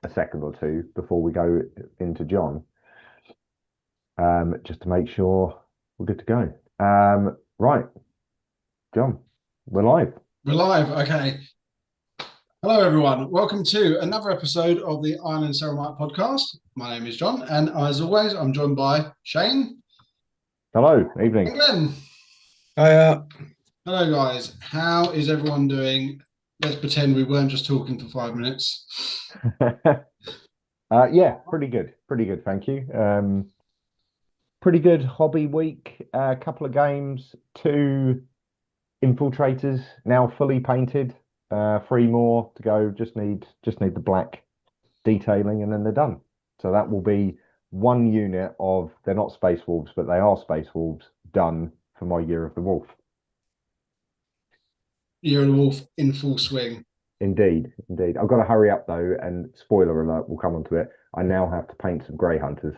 a second or two before we go into John, just to make sure we're good to go. Right, John, we're live. We're live. Okay. Hello, everyone. Welcome to another episode of the Iron and Ceramite podcast. My name is John, and as always, I'm joined by Shane Hello, and evening. Glenn. Hi, Hello, guys. How is everyone doing? Let's pretend we weren't just talking for 5 minutes. Yeah, pretty good. Pretty good, thank you. Pretty good hobby week. A couple of games, two infiltrators now fully painted. Three more to go. Just need the black detailing, and then they're done. So that will be one unit of, they're not Space Wolves, but they are Space Wolves, done for my Year of the Wolf. Year of the Wolf in full swing. Indeed, indeed. I've got to hurry up though, and spoiler alert, we'll come onto it. I now have to paint some Grey Hunters,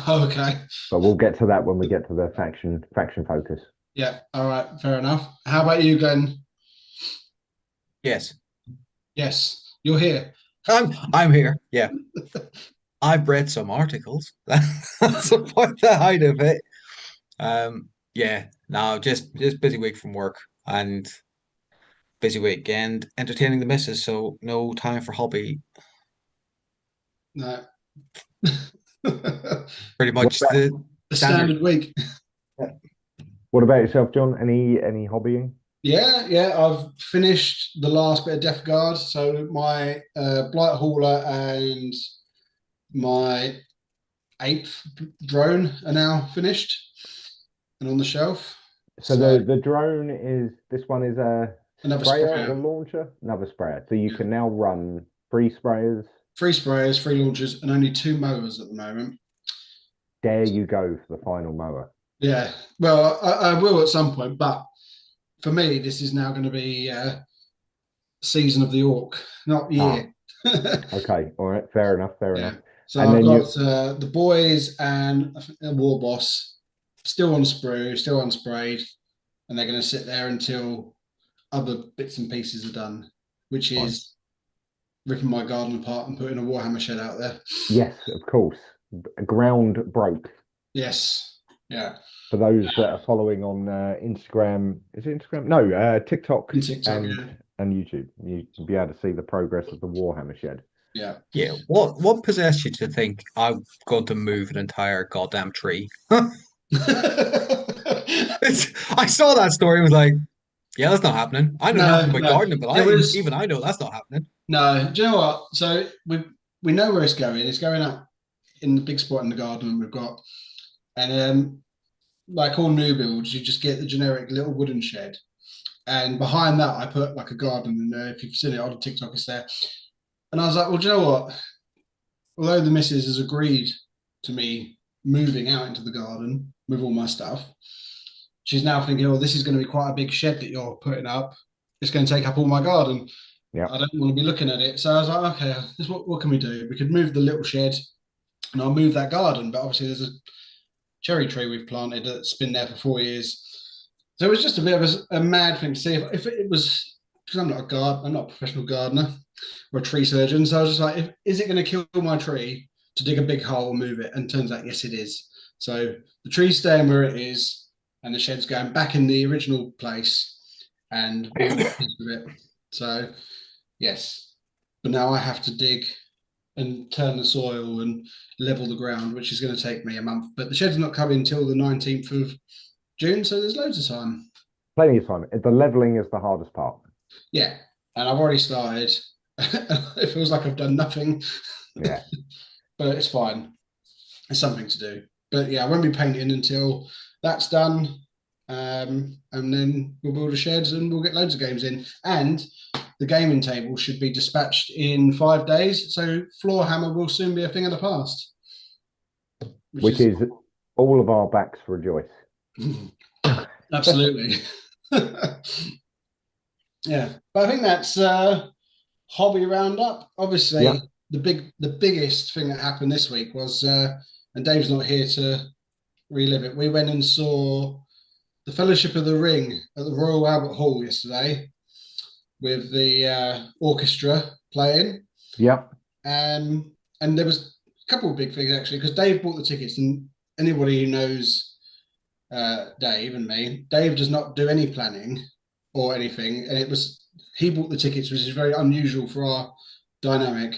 Okay. but we'll get to that when we get to the faction focus. Yeah. All right. Fair enough. How about you, Glenn? yes, Yes, you're here. I'm here. Yeah, I've read some articles. That's about the height of it. Yeah, no, just busy week from work and busy weekend entertaining the missus, so no time for hobby. No. Pretty What much about, the A standard. standard week. what about yourself, John? Any hobbying? Yeah, I've finished the last bit of Death Guard. So my Blight Hauler and my eighth drone are now finished and on the shelf. So So the drone is, this one is a another sprayer or sprayer, launcher? Another sprayer. So you yeah. can now run three sprayers. Three sprayers, three launchers, and only two mowers at the moment. There you go for the final mower. Yeah, well, I will at some point, but for me, this is now going to be season of the Orc, not Ah, year. okay. All right. Fair enough. Fair enough. Yeah. So And I've then got you, the boys and a war boss still on sprue, still unsprayed, and they're going to sit there until other bits and pieces are done, which fine. is ripping my garden apart and putting a Warhammer shed out there. Yes, of course. Ground broke. Yes. Yeah. For those that are following on Instagram, is it Instagram? No, TikTok In TikTok, and yeah. and YouTube. You'll be able to see the progress of the Warhammer shed. Yeah. Yeah, what possessed you to think I'm going to move an entire goddamn tree? I saw that story and was like, yeah, that's not happening. I know nothing No, about no. gardening, but It I was even I know that's not happening. no. Do you know what? So we know where it's going. It's going up in the big spot in the garden we've got, and like all new builds, you just get the generic little wooden shed. And behind that, I put like a garden in there. If you've seen it on TikTok, it's there. And I was like, well, do you know what? Although the missus has agreed to me moving out into the garden with all my stuff, she's now thinking, oh, this is going to be quite a big shed that you're putting up. It's going to take up all my garden. Yeah. I don't want to be looking at it. So I was like, okay, what can we do? We could move the little shed and I'll move that garden. But obviously, there's a cherry tree we've planted that's been there for 4 years. So it was just a bit of a mad thing to see if it was, because I'm not a professional gardener or a tree surgeon. So I was just like, is it going to kill my tree to dig a big hole and move it? And turns out, yes, it is. So the tree's staying where it is, and the shed's going back in the original place, and we'll make peace with it. So yes, but now I have to dig and turn the soil and level the ground, which is going to take me a month. But the shed's not coming until the 19th of June, so there's loads of time. Plenty of time. The leveling is the hardest part. Yeah, and I've already started. It feels like I've done nothing, Yeah. but it's fine. It's something to do. But yeah, I won't be painting until that's done. And then we'll build a sheds and we'll get loads of games in. And the gaming table should be dispatched in 5 days. So floor hammer will soon be a thing of the past. Which is all of our backs rejoice. Absolutely. Yeah. But I think that's hobby roundup. Obviously, Yeah. the biggest thing that happened this week was and Dave's not here to relive it. We went and saw the Fellowship of the Ring at the Royal Albert Hall yesterday with the orchestra playing. Yeah. And there was a couple of big things actually because Dave bought the tickets, and anybody who knows Dave and me, Dave does not do any planning or anything, and he bought the tickets, which is very unusual for our dynamic.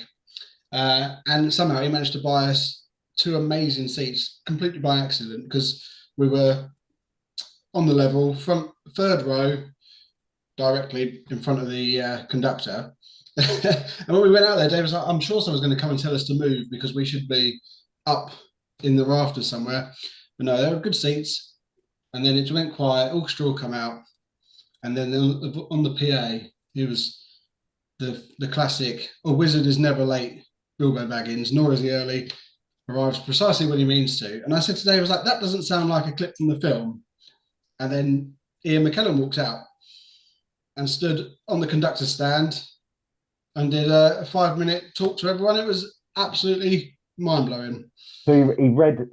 And somehow he managed to buy us two amazing seats completely by accident because we were on the level front third row directly in front of the conductor. And when we went out there, Dave was like, I'm sure someone's going to come and tell us to move because we should be up in the rafters somewhere. But no, there were good seats. And then it went quiet, orchestra will come out. And then on the PA, it was the classic, a wizard is never late, Bilbo Baggins, nor is he early, arrives precisely when he means to. And I said to Dave, I was like, that doesn't sound like a clip from the film. And then Ian McKellen walked out and stood on the conductor's stand and did a 5-minute talk to everyone. It was absolutely mind blowing. So he read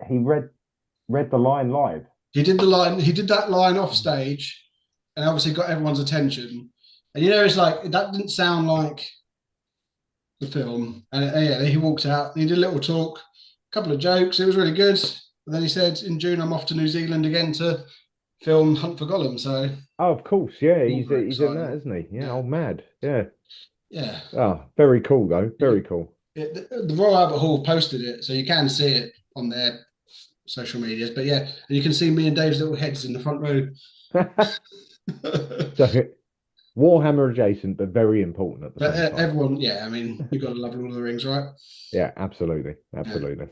the line live. He did that line off stage, and obviously got everyone's attention. And it's like that didn't sound like the film. And yeah, he walked out and he did a little talk, a couple of jokes. It was really good. And then he said, "In June, I'm off to New Zealand again to film Hunt for Gollum." So, Oh, of course, yeah, all very he's in that, exciting. isn't he? Yeah, Yeah, oh, mad, yeah. yeah. Oh, very cool though, very cool. The Royal Albert Hall posted it, so you can see it on their social medias. But yeah, and you can see me and Dave's little heads in the front row. So Warhammer adjacent, but very important at the But same time. everyone, yeah, I mean, you've got to love Lord of the Rings, right? Yeah, absolutely, Yeah. absolutely.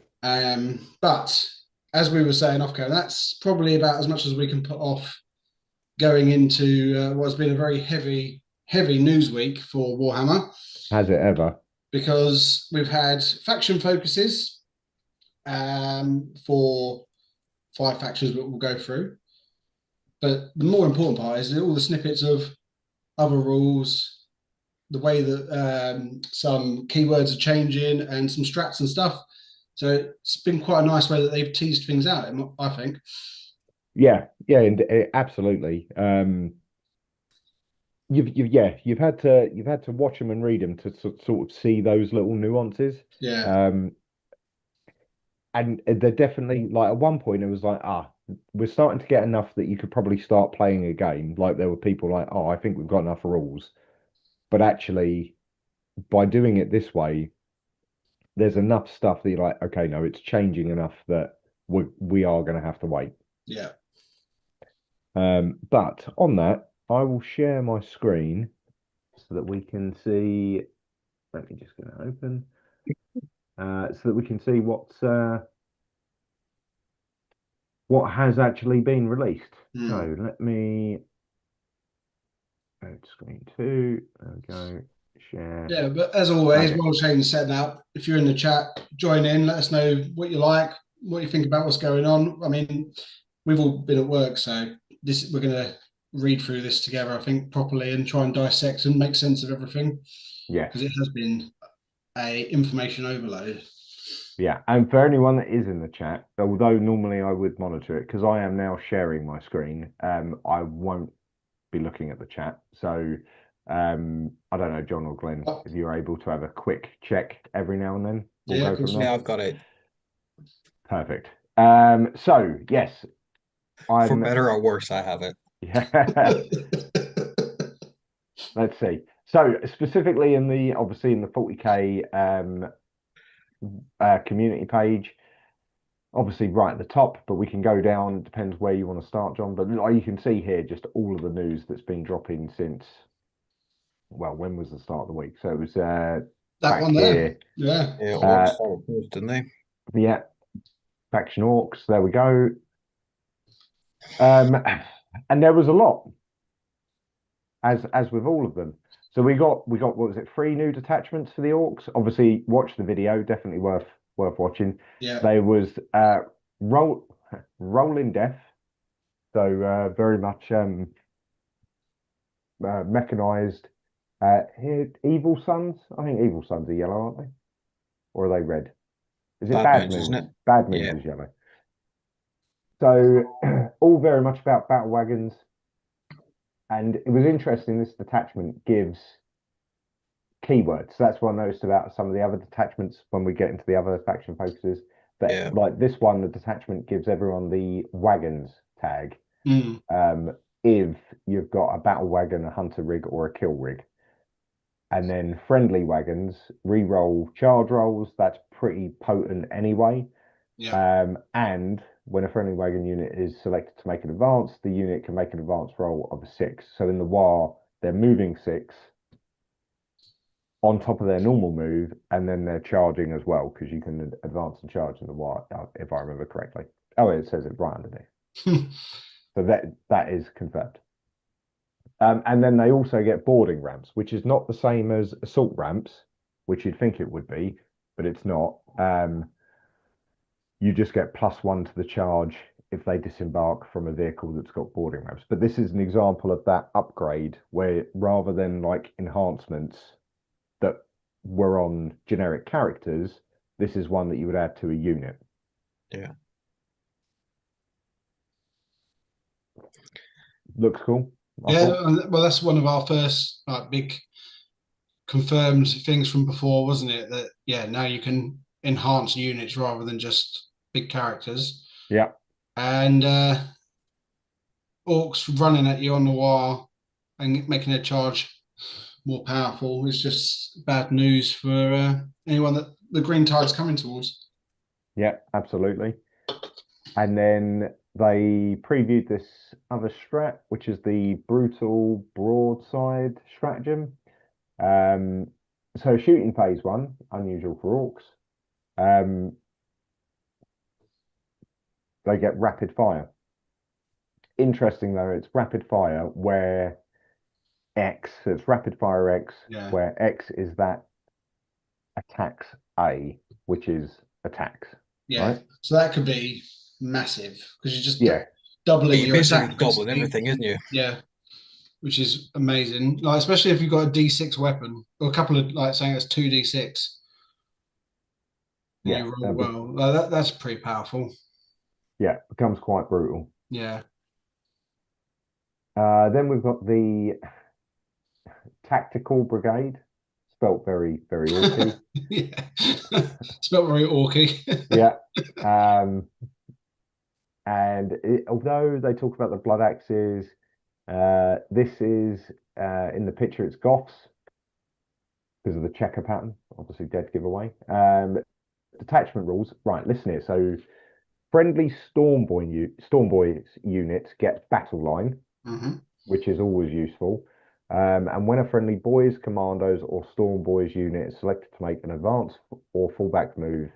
But as we were saying off camera, that's probably about as much as we can put off going into what has been a very heavy news week for Warhammer, Has it ever? because we've had faction focuses for 5 factions that we'll go through. But the more important part is all the snippets of other rules, the way that some keywords are changing, and some strats and stuff. So it's been quite a nice way that they've teased things out, I think. Yeah, yeah, and absolutely. You've had to watch them and read them to sort of see those little nuances. Yeah, Um, and they're definitely like at one point it was like, we're starting to get enough that you could probably start playing a game. Like there were people like, oh, I think we've got enough rules. But actually, by doing it this way, there's enough stuff that you're like, okay, no, it's changing enough that we are going to have to wait. yeah. But on that, I will share my screen so that we can see. Let me just get it open. So that we can see what has actually been released. So let me go to screen 2. There we go. Share. Yeah, but as always, while Shane's setting up, if you're in the chat, join in, let us know what you like, what you think about what's going on. I mean, we've all been at work, so we're going to read through this together, I think, properly and try and dissect and make sense of everything. Yes. Because it has been a information overload. Yeah, and for anyone that is in the chat, although normally I would monitor it, because I am now sharing my screen, I won't be looking at the chat. So I don't know, John or Glenn, if you're able to have a quick check every now and then, we'll go from there. Yeah, I've got it. Perfect. So yes, For better or worse, I have it. Yeah. Let's see. So specifically obviously in the 40K community page, obviously right at the top, but we can go down, depends where you want to start, John. But you can see here just all of the news that's been dropping since, well, when was the start of the week? So it was that back one there. here. Yeah, Orcs started first, didn't they? Yeah, faction Orcs. There we go. And there was a lot, as with all of them. So we got what was it, 3 new detachments for the Orcs? Obviously, watch the video, definitely worth watching. Yeah. There was rolling death, so very much mechanized. Here, Evil Sons. I think Evil Sons are yellow, aren't they? Or are they red? Is it Bad Moons? Isn't it? Bad Moons is yellow. So all very much about battle wagons. And it was interesting, this detachment gives keywords. That's what I noticed about some of the other detachments when we get into the other faction focuses. But Yeah. like this one, the detachment gives everyone the wagons tag. Mm. If you've got a battle wagon, a hunter rig, or a kill rig. And then friendly wagons, re-roll charge rolls. That's pretty potent anyway. Yeah. And when a friendly wagon unit is selected to make an advance, the unit can make an advance roll of a 6. So in the war, they're moving 6 on top of their normal move, and then they're charging as well, because you can advance and charge in the war, if I remember correctly. Oh, it says it right underneath. So that is confirmed. And then they also get boarding ramps, which is not the same as assault ramps, which you'd think it would be, but it's not. You just get +1 to the charge if they disembark from a vehicle that's got boarding ramps. But this is an example of that upgrade where rather than like enhancements that were on generic characters, this is one that you would add to a unit. Yeah. Looks cool. Yeah, well, that's one of our first like big confirmed things from before, wasn't it? That yeah, now you can enhance units rather than just big characters. Yeah. And orcs running at you on the wire and making their charge more powerful is just bad news for anyone that the green tide's coming towards. Yeah, absolutely. And then they previewed this other strat, which is the brutal broadside stratagem. So shooting phase 1, unusual for orcs. They get rapid fire. Interesting though, it's rapid fire where X, so it's rapid fire X, Yeah. where X is that attacks A, which is attacks. Yeah. Right? So that could be massive because you're just Yeah. doubling You're your basically attack. doubling everything, isn't you? Yeah. Which is amazing. Like especially if you've got a D6 weapon or a couple of like saying it's 2D6. Yeah. You roll well. Like, that's pretty powerful. Yeah, becomes quite brutal. Yeah. Then we've got the tactical brigade, spelt very, very orky. Yeah. Spelled very orky. Yeah. Although they talk about the blood axes, this is in the picture, it's Goths because of the checker pattern, obviously dead giveaway. Detachment rules, right, listen here. So friendly Stormboy units get battle line, which is always useful. And when a friendly boys, commandos, or storm boys unit is selected to make an advance or fallback move,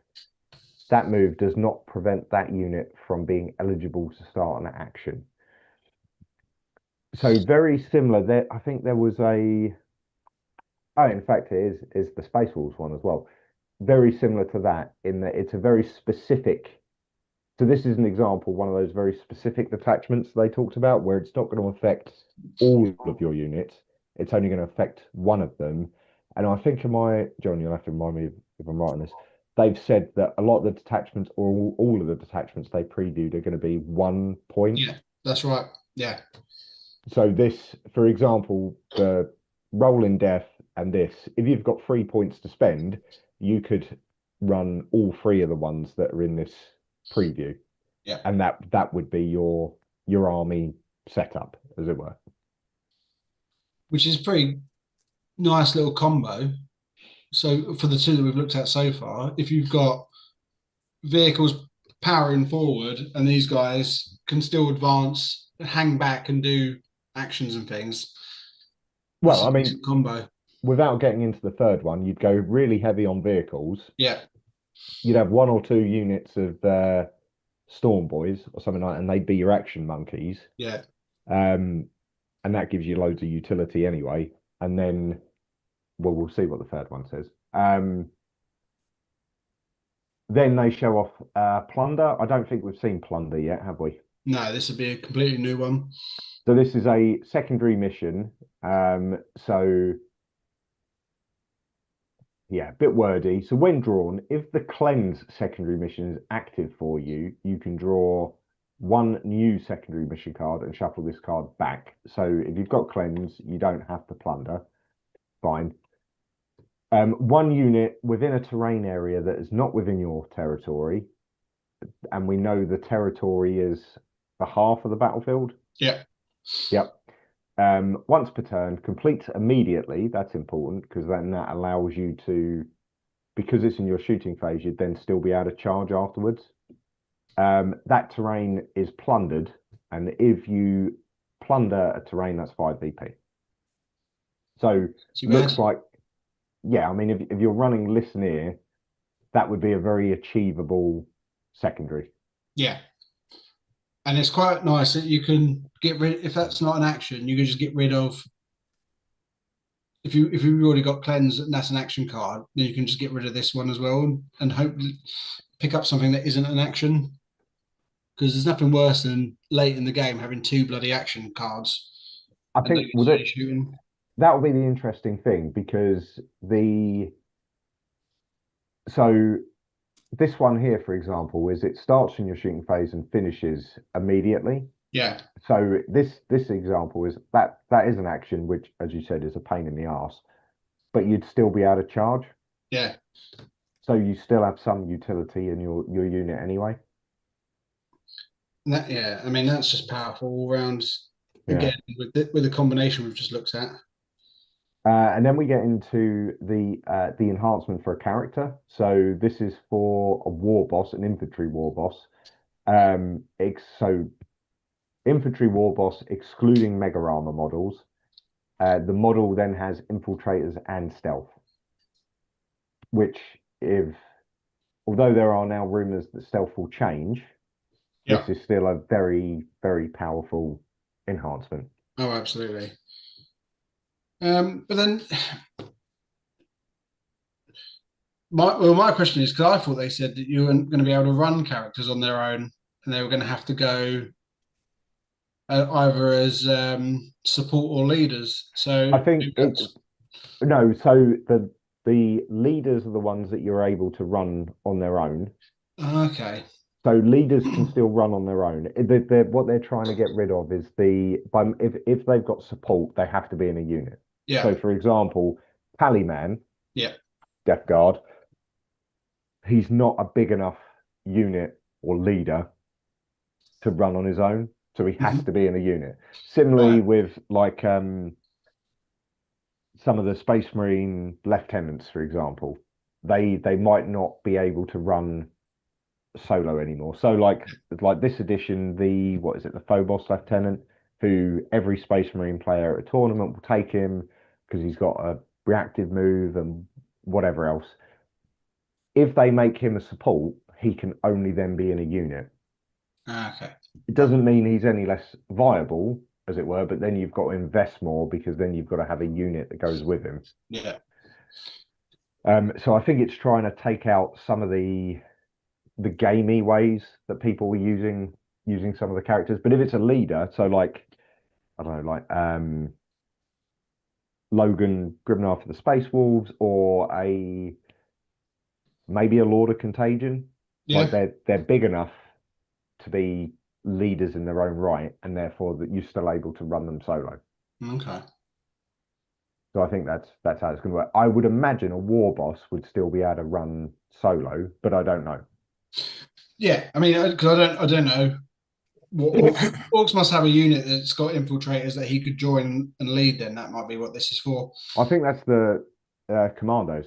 that move does not prevent that unit from being eligible to start an action. So very similar. There, I think there was a. Oh, in fact, it is the Space Wolves one as well. Very similar to that in that it's a very specific. So this is an example, one of those very specific detachments they talked about, where it's not going to affect all of your units. It's only going to affect one of them. And I think, John, you'll have to remind me if I'm right on this. They've said that a lot of the detachments, or all of the detachments they previewed, are going to be 1 point. Yeah, that's right. Yeah. So this, for example, the rolling death and this, if you've got 3 points to spend, you could run all 3 of the ones that are in this preview. Yeah. And that would be your army setup, as it were. Which is pretty nice little combo. So for the 2 that we've looked at so far, if you've got vehicles powering forward and these guys can still advance, hang back and do actions and things. Well, I mean, combo. Without getting into the third one, you'd go really heavy on vehicles. Yeah. You'd have 1 or 2 units of Storm Boys or something like that, and they'd be your action monkeys. Yeah. And that gives you loads of utility anyway. And then, well, we'll see what the third one says. Then they show off Plunder. I don't think we've seen Plunder yet, have we? No, this would be a completely new one. So this is a secondary mission. So yeah, a bit wordy. So when drawn, if the cleanse secondary mission is active for you, you can draw 1 new secondary mission card and shuffle this card back. So if you've got cleanse, you don't have to plunder. Fine. One unit within a terrain area that is not within your territory, and we know the territory is the half of the battlefield. Yeah. Yep. Once per turn, completes immediately. That's important because then that allows you to, because it's in your shooting phase, you'd then still be able to charge afterwards. That terrain is plundered, and if you plunder a terrain, that's 5 VP. So Too looks bad. like, yeah, I mean, if you're running Listener, that would be a very achievable secondary. Yeah. And it's quite nice that you can get rid, if that's not an action, you can just get rid of, if you've already got cleanse and that's an action card, then you can just get rid of this one as well and hopefully pick up something that isn't an action. Because there's nothing worse than late in the game having 2 bloody action cards I and think nobody shooting. that will be the interesting thing because so this one here, for example, is it starts in your shooting phase and finishes immediately. Yeah. So this example is that is an action which, as you said, is a pain in the ass, but you'd still be able to charge. Yeah. So you still have some utility in your unit anyway. Yeah, I mean that's just powerful all round. Yeah. Again, with the combination we've just looked at. And then we get into the enhancement for a character. So this is for a war boss, an infantry war boss. So infantry war boss excluding mega armor models. The model then has infiltrators and stealth, which if although there are now rumors that stealth will change, Yeah. this is still a very, very powerful enhancement. Oh, absolutely. But then my question is, because I thought they said that you weren't going to be able to run characters on their own, and they were going to have to go either as support or leaders. So I think it no, so the leaders are the ones that you're able to run on their own. okay. So leaders can still run on their own. What they're trying to get rid of is if they've got support, they have to be in a unit. Yeah. So for example, Pallyman, Yeah. Death Guard, he's not a big enough unit or leader to run on his own, so he has Mhm. to be in a unit. Similarly Right. with like some of the Space Marine lieutenants, for example, they might not be able to run solo anymore. So like this edition, the what is it, the Phobos lieutenant, who every Space Marine player at a tournament will take him because he's got a reactive move and whatever else. If they make him a support, he can only then be in a unit. Okay. It doesn't mean he's any less viable, as it were, but then you've got to invest more because then you've got to have a unit that goes with him. Yeah. So I think it's trying to take out some of the gamey ways that people were using some of the characters. But if it's a leader, so like I don't know, like Logan Grimnar for the Space Wolves, or a maybe a Lord of Contagion, like Yeah. they're big enough to be leaders in their own right, and therefore that you're still able to run them solo. Okay. So I think that's how it's going to work. I would imagine a war boss would still be able to run solo, but I don't know. Yeah. I mean, because I don't know what Orcs must have a unit that's got infiltrators that he could join and lead. Then that might be what this is for. I think that's the commandos.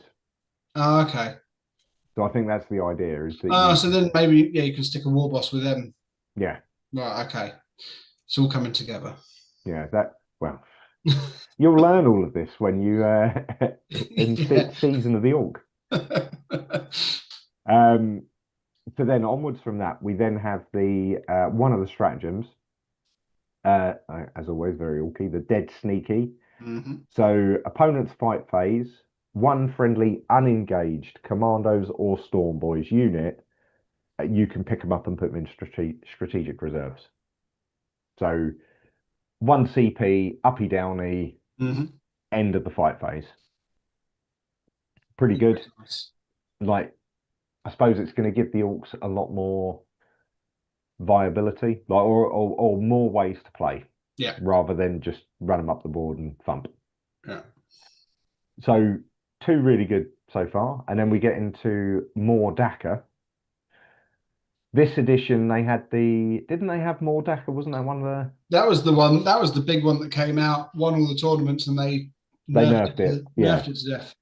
Oh, okay. So I think that's the idea is that you So then maybe you can stick a war boss with them. yeah, Right. Okay. It's all coming together. yeah, that well, you'll learn all of this when you in Yeah. season of the Orc. Um, so then onwards from that, we then have the one of the stratagems, as always, very orky, the dead sneaky. Mhm. So opponent's fight phase, one friendly unengaged commandos or storm boys unit, you can pick them up and put them in strategic reserves. So one CP, uppy downy, Mhm. end of the fight phase. Pretty Yeah, good. nice. Like, I suppose it's going to give the orcs a lot more viability, like, or more ways to play, Yeah. rather than just run them up the board and thump. Yeah. So two really good so far, and then we get into more Dakar. This edition, they had didn't they have more Dakar? Wasn't that one of the? That was the one. That was the big one that came out, won all the tournaments, and they They nerfed it, yeah, nerfed it to death.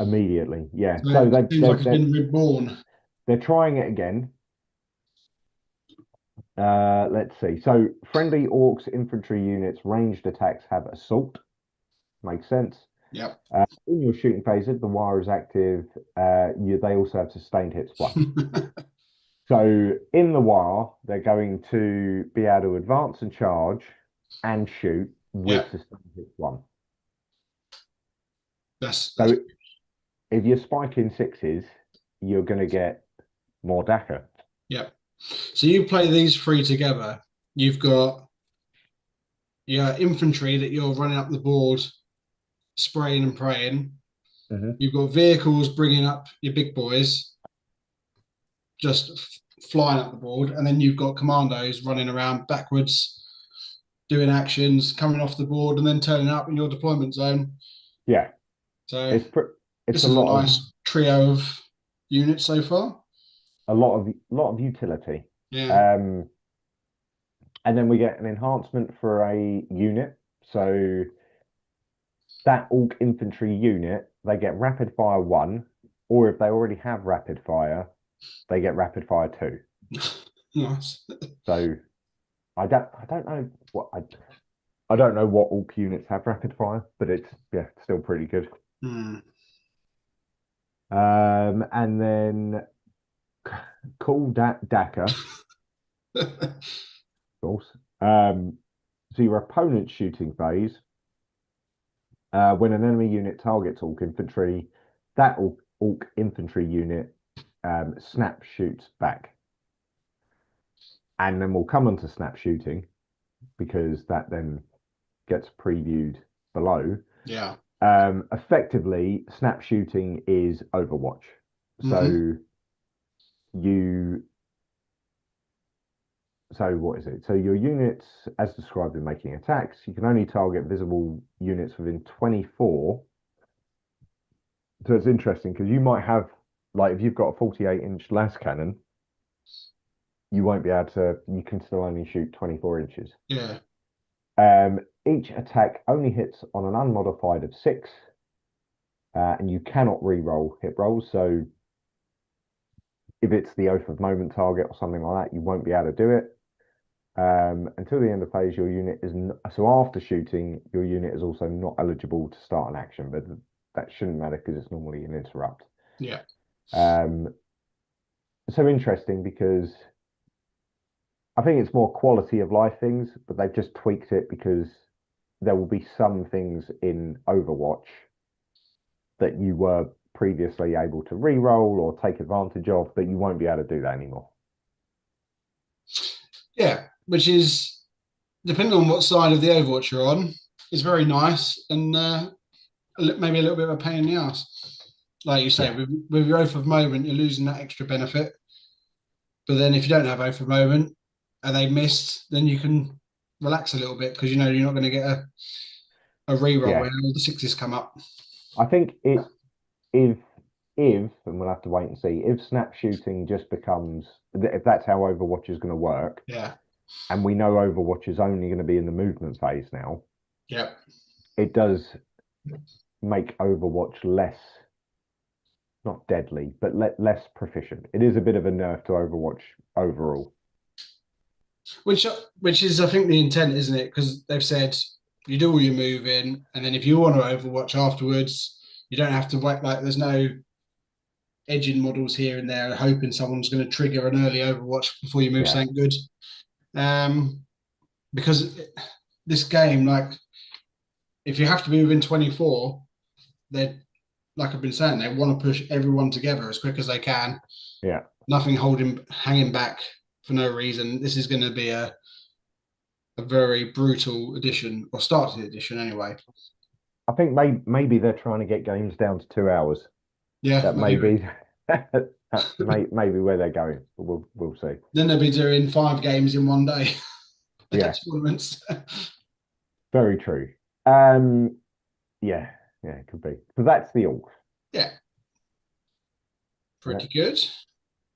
immediately, yeah. So So it seems like it's been reborn. they're trying it again. Let's see. So friendly orcs infantry units ranged attacks have assault. Makes sense. Yep. In your shooting phase, if the wire is active, they also have sustained hits one. So in the wire, they're going to be able to advance and charge and shoot with Yep. sustained hits one. That's So if you're spiking sixes, you're going to get more Dakar. Yep. So you play these three together. You've got your infantry that you're running up the board, spraying and praying. You've got vehicles bringing up your big boys, just flying up the board, and then you've got commandos running around backwards, doing actions, coming off the board, and then turning up in your deployment zone. Yeah. So it's this a is a lot nice trio of units so far. a lot of utility. Yeah. And then we get an enhancement for a unit. So that orc infantry unit, they get rapid fire 1, or if they already have rapid fire, they get rapid fire 2. Nice. So I don't know what I don't know what orc units have rapid fire, but it's still pretty good. And then cool Dakar, of course. So your opponent's shooting phase, when an enemy unit targets orc infantry, that orc infantry unit snap shoots back. And then we'll come on to snap shooting because that then gets previewed below. Yeah. Effectively, snap shooting is Overwatch. So what is it? So your units, as described in making attacks, you can only target visible units within 24. So it's interesting because you might have, like, if you've got a 48-inch las cannon, you won't be able to. You can still only shoot 24 inches. Yeah. Each attack only hits on an unmodified of 6, and you cannot re-roll hit rolls. So if it's the Oath of Moment target or something like that, you won't be able to do it. Until the end of phase, your unit is so after shooting, your unit is also not eligible to start an action, but that shouldn't matter because it's normally an interrupt. Yeah. So interesting because I think it's more quality of life things, but they've just tweaked it because there will be some things in Overwatch that you were previously able to re-roll or take advantage of, but you won't be able to do that anymore. Yeah, which is, depending on what side of the Overwatch you're on, is very nice and maybe a little bit of a pain in the ass. Like you say, with your Oath of Moment, you're losing that extra benefit. But then if you don't have Oath of Moment and they missed, then you can relax a little bit because you know you're not going to get a re-roll when all the sixes come up. I think if and we'll have to wait and see, if snap shooting just becomes, if that's how Overwatch is going to work, and we know Overwatch is only going to be in the movement phase now, it does make Overwatch less, not deadly, but less proficient. It is a bit of a nerf to Overwatch overall. Which is, I think, the intent, isn't it? Because they've said you do all your moving, and then if you want to Overwatch afterwards, you don't have to wait. Like, there's no edging models here and there, hoping someone's going to trigger an early Overwatch before you move something good. Because this game, like, if you have to be within 24, they're, like I've been saying, they want to push everyone together as quick as they can. Yeah. Nothing hanging back for no reason. This is going to be a very brutal edition, or start to the edition anyway. I think maybe they're trying to get games down to 2 hours. Yeah, that maybe maybe where they're going. But we'll see. Then they'll be doing 5 games in one day. Tournaments. Very true. Yeah, it could be. So that's the orcs. Yeah, Yeah, pretty good.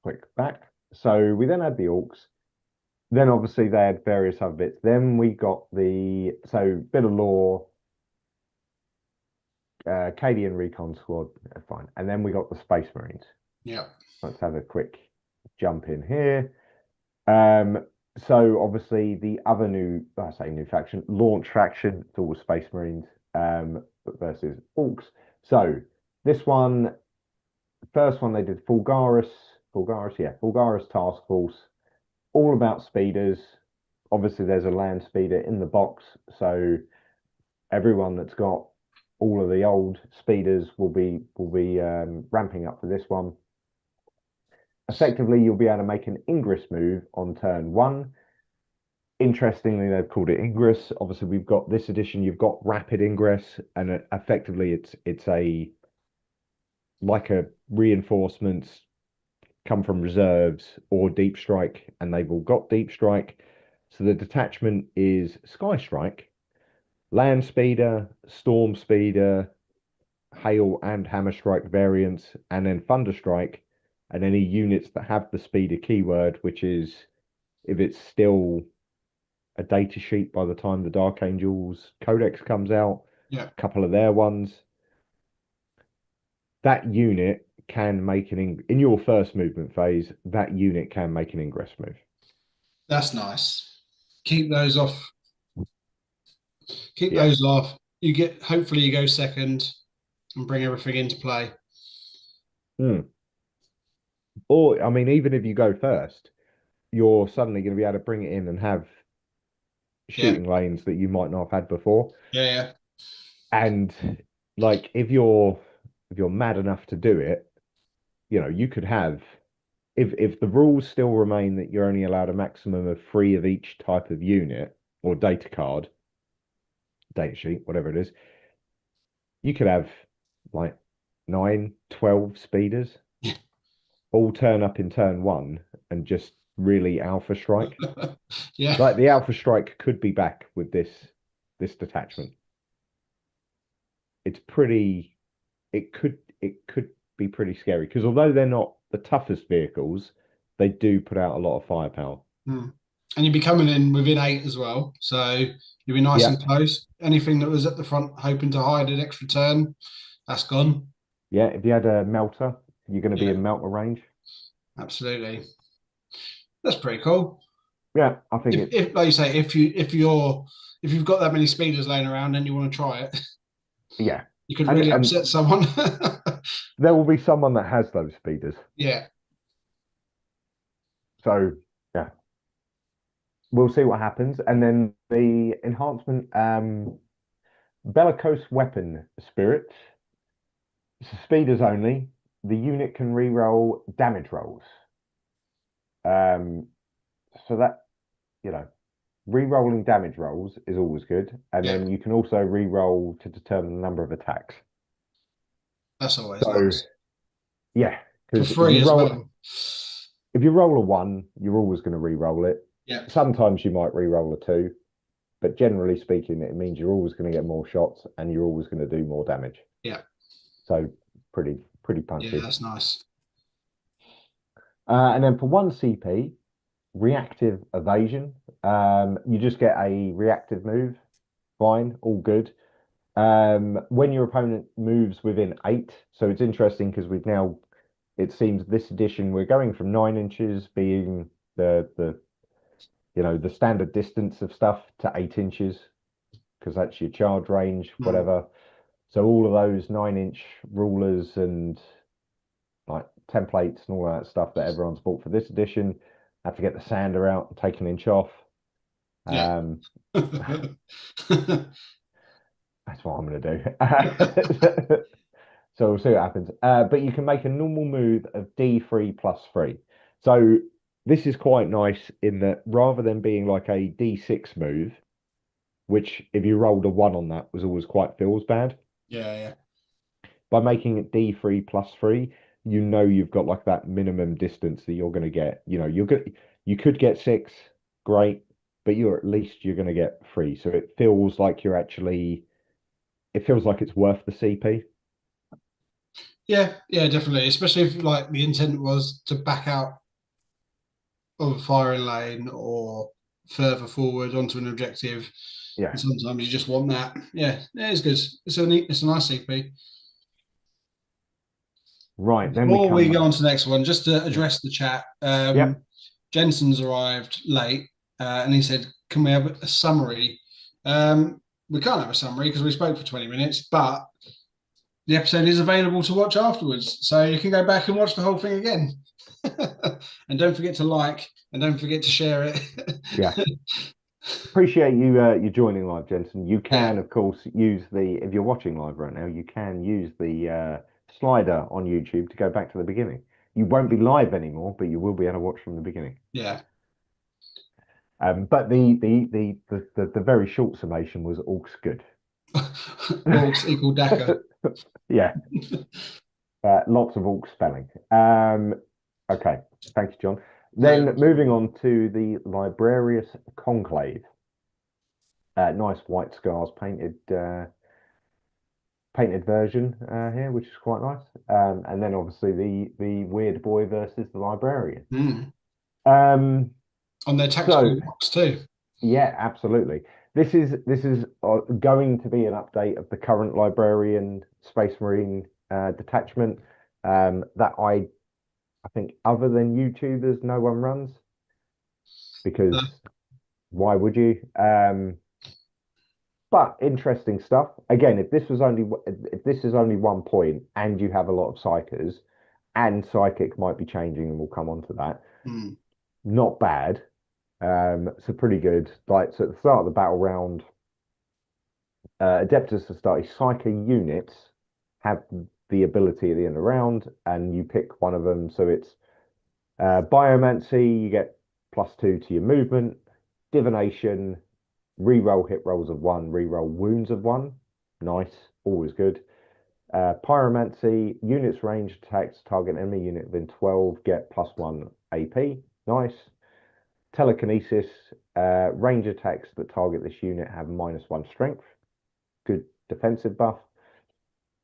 click back. So we then had the orcs. Then obviously they had various other bits. Then we got so bit of lore, Cadian Recon Squad, fine. And then we got the Space Marines. Yeah, Let's have a quick jump in here. Um, so obviously the other I say new faction, launch faction, it's all Space Marines versus Orcs. So this one, first one they did Fulgaris Task Force, all about speeders. Obviously there's a land speeder in the box, so everyone that's got all of the old speeders will be ramping up for this one. Effectively, you'll be able to make an Ingress move on turn one. Interestingly, they've called it Ingress. Obviously, we've got this edition. You've got Rapid Ingress, and effectively, it's a like a reinforcements come from reserves or deep strike, and they've all got deep strike. So the detachment is Sky Strike, Land Speeder, Storm Speeder, Hail and Hammer Strike variants, and then Thunder Strike, and any units that have the speeder keyword, which is if it's still a data sheet by the time the Dark Angels Codex comes out, yeah, a couple of their ones. That unit can make in your first movement phase, that unit can make an ingress move. that's nice. Keep those off. Keep Yeah. those off. You get hopefully you go second and bring everything into play. Hmm. Or, I mean, even if you go first, you're suddenly going to be able to bring it in and have Yeah, shooting lanes that you might not have had before. yeah, yeah. And like if you're mad enough to do it, you could have if the rules still remain that you're only allowed a maximum of three of each type of unit or data card, data sheet, whatever it is, you could have like 9, 12 speeders all turn up in turn one and just really alpha strike. Yeah, Like the alpha strike could be back with this detachment. It's pretty it could be pretty scary because although they're not the toughest vehicles, they do put out a lot of firepower. mm. And you'd be coming in within 8 as well, so you'd be nice Yeah, and close. Anything that was at the front hoping to hide an extra turn, that's gone. yeah. If you had a melter, you're going to be Yeah, in melter range. absolutely. That's pretty cool. Yeah, I think If, it's if like you say, if you've got that many speeders laying around and you want to try it, yeah, you could and really upset someone. there will be someone that has those speeders. Yeah, So yeah, we'll see what happens. And then the enhancement, bellicose weapon spirit, speeders only. The unit can reroll damage rolls. Um, so that you know, re-rolling damage rolls is always good, and yeah, then you can also re-roll to determine the number of attacks. that's always So nice yeah, for because free as well. if you roll a one, you're always going to re-roll it. Yeah, Sometimes you might re-roll a two, but generally speaking, it means you're always going to get more shots and you're always going to do more damage. yeah, So pretty yeah, punchy. that's nice. And then for one CP, reactive evasion. You just get a reactive move. Fine, all good. When your opponent moves within 8, so it's interesting because it seems this edition we're going from 9 inches being the standard distance of stuff to 8 inches because that's your charge range, Mm, whatever. So all of those 9 inch rulers and like templates and all that stuff that everyone's bought for this edition have to get the sander out and take an inch off. yeah. Um, that's what I'm going to do. So we'll see what happens. But you can make a normal move of D3 plus 3. So this is quite nice in that rather than being like a D6 move, which if you rolled a 1 on that was always quite feels bad, Yeah, yeah, by making it D3 plus 3, you've got like that minimum distance that you're going to get. You could get 6, great, but you're going to get 3. So it feels like it feels like it's worth the CP. Yeah, definitely. Especially if like the intent was to back out of a firing lane or further forward onto an objective. Yeah. And sometimes you just want that. Yeah, it's good. It's a nice CP. Right. Then we Before we go come. on to the next one, just to Yeah. address the chat, Yep. Jensen's arrived late, and he said, "Can we have a summary?" We can't have a summary because we spoke for 20 minutes, but the episode is available to watch afterwards, so you can go back and watch the whole thing again. And don't forget to like, and don't forget to share it. Yeah. Appreciate you joining live, Jensen. You Yeah, can, of course, use the if you're watching live right now, you can use the slider on YouTube to go back to the beginning. You won't be live anymore, but you will be able to watch from the beginning. yeah. But the very short summation was Orcs good. Orcs equal Daka. Yeah, lots of Orc spelling. Okay, thanks, John. No, Then moving on to the Librarius Conclave. Nice white scars painted version here, which is quite nice. And then obviously the weird boy versus the librarian. mm. Um, On their so tactical box too. yeah, absolutely. This is going to be an update of the current librarian Space Marine detachment that I think other than YouTubers, no one runs because Uh, why would you? But interesting stuff. Again, if this is only 1 point and you have a lot of psychers, and psychic might be changing, and we'll come on to that. mm. Not bad. So pretty good. Like so at the start of the battle round, Adeptus Astartes cycling units have the ability at the end of the round, and you pick one of them. So it's Biomancy, you get +2 to your movement, Divination, reroll hit rolls of 1, reroll wounds of 1. Nice, always good. Pyromancy, units ranged attacks, target enemy unit within 12, get +1 AP. Nice. Telekinesis, range attacks that target this unit have -1 strength. Good defensive buff.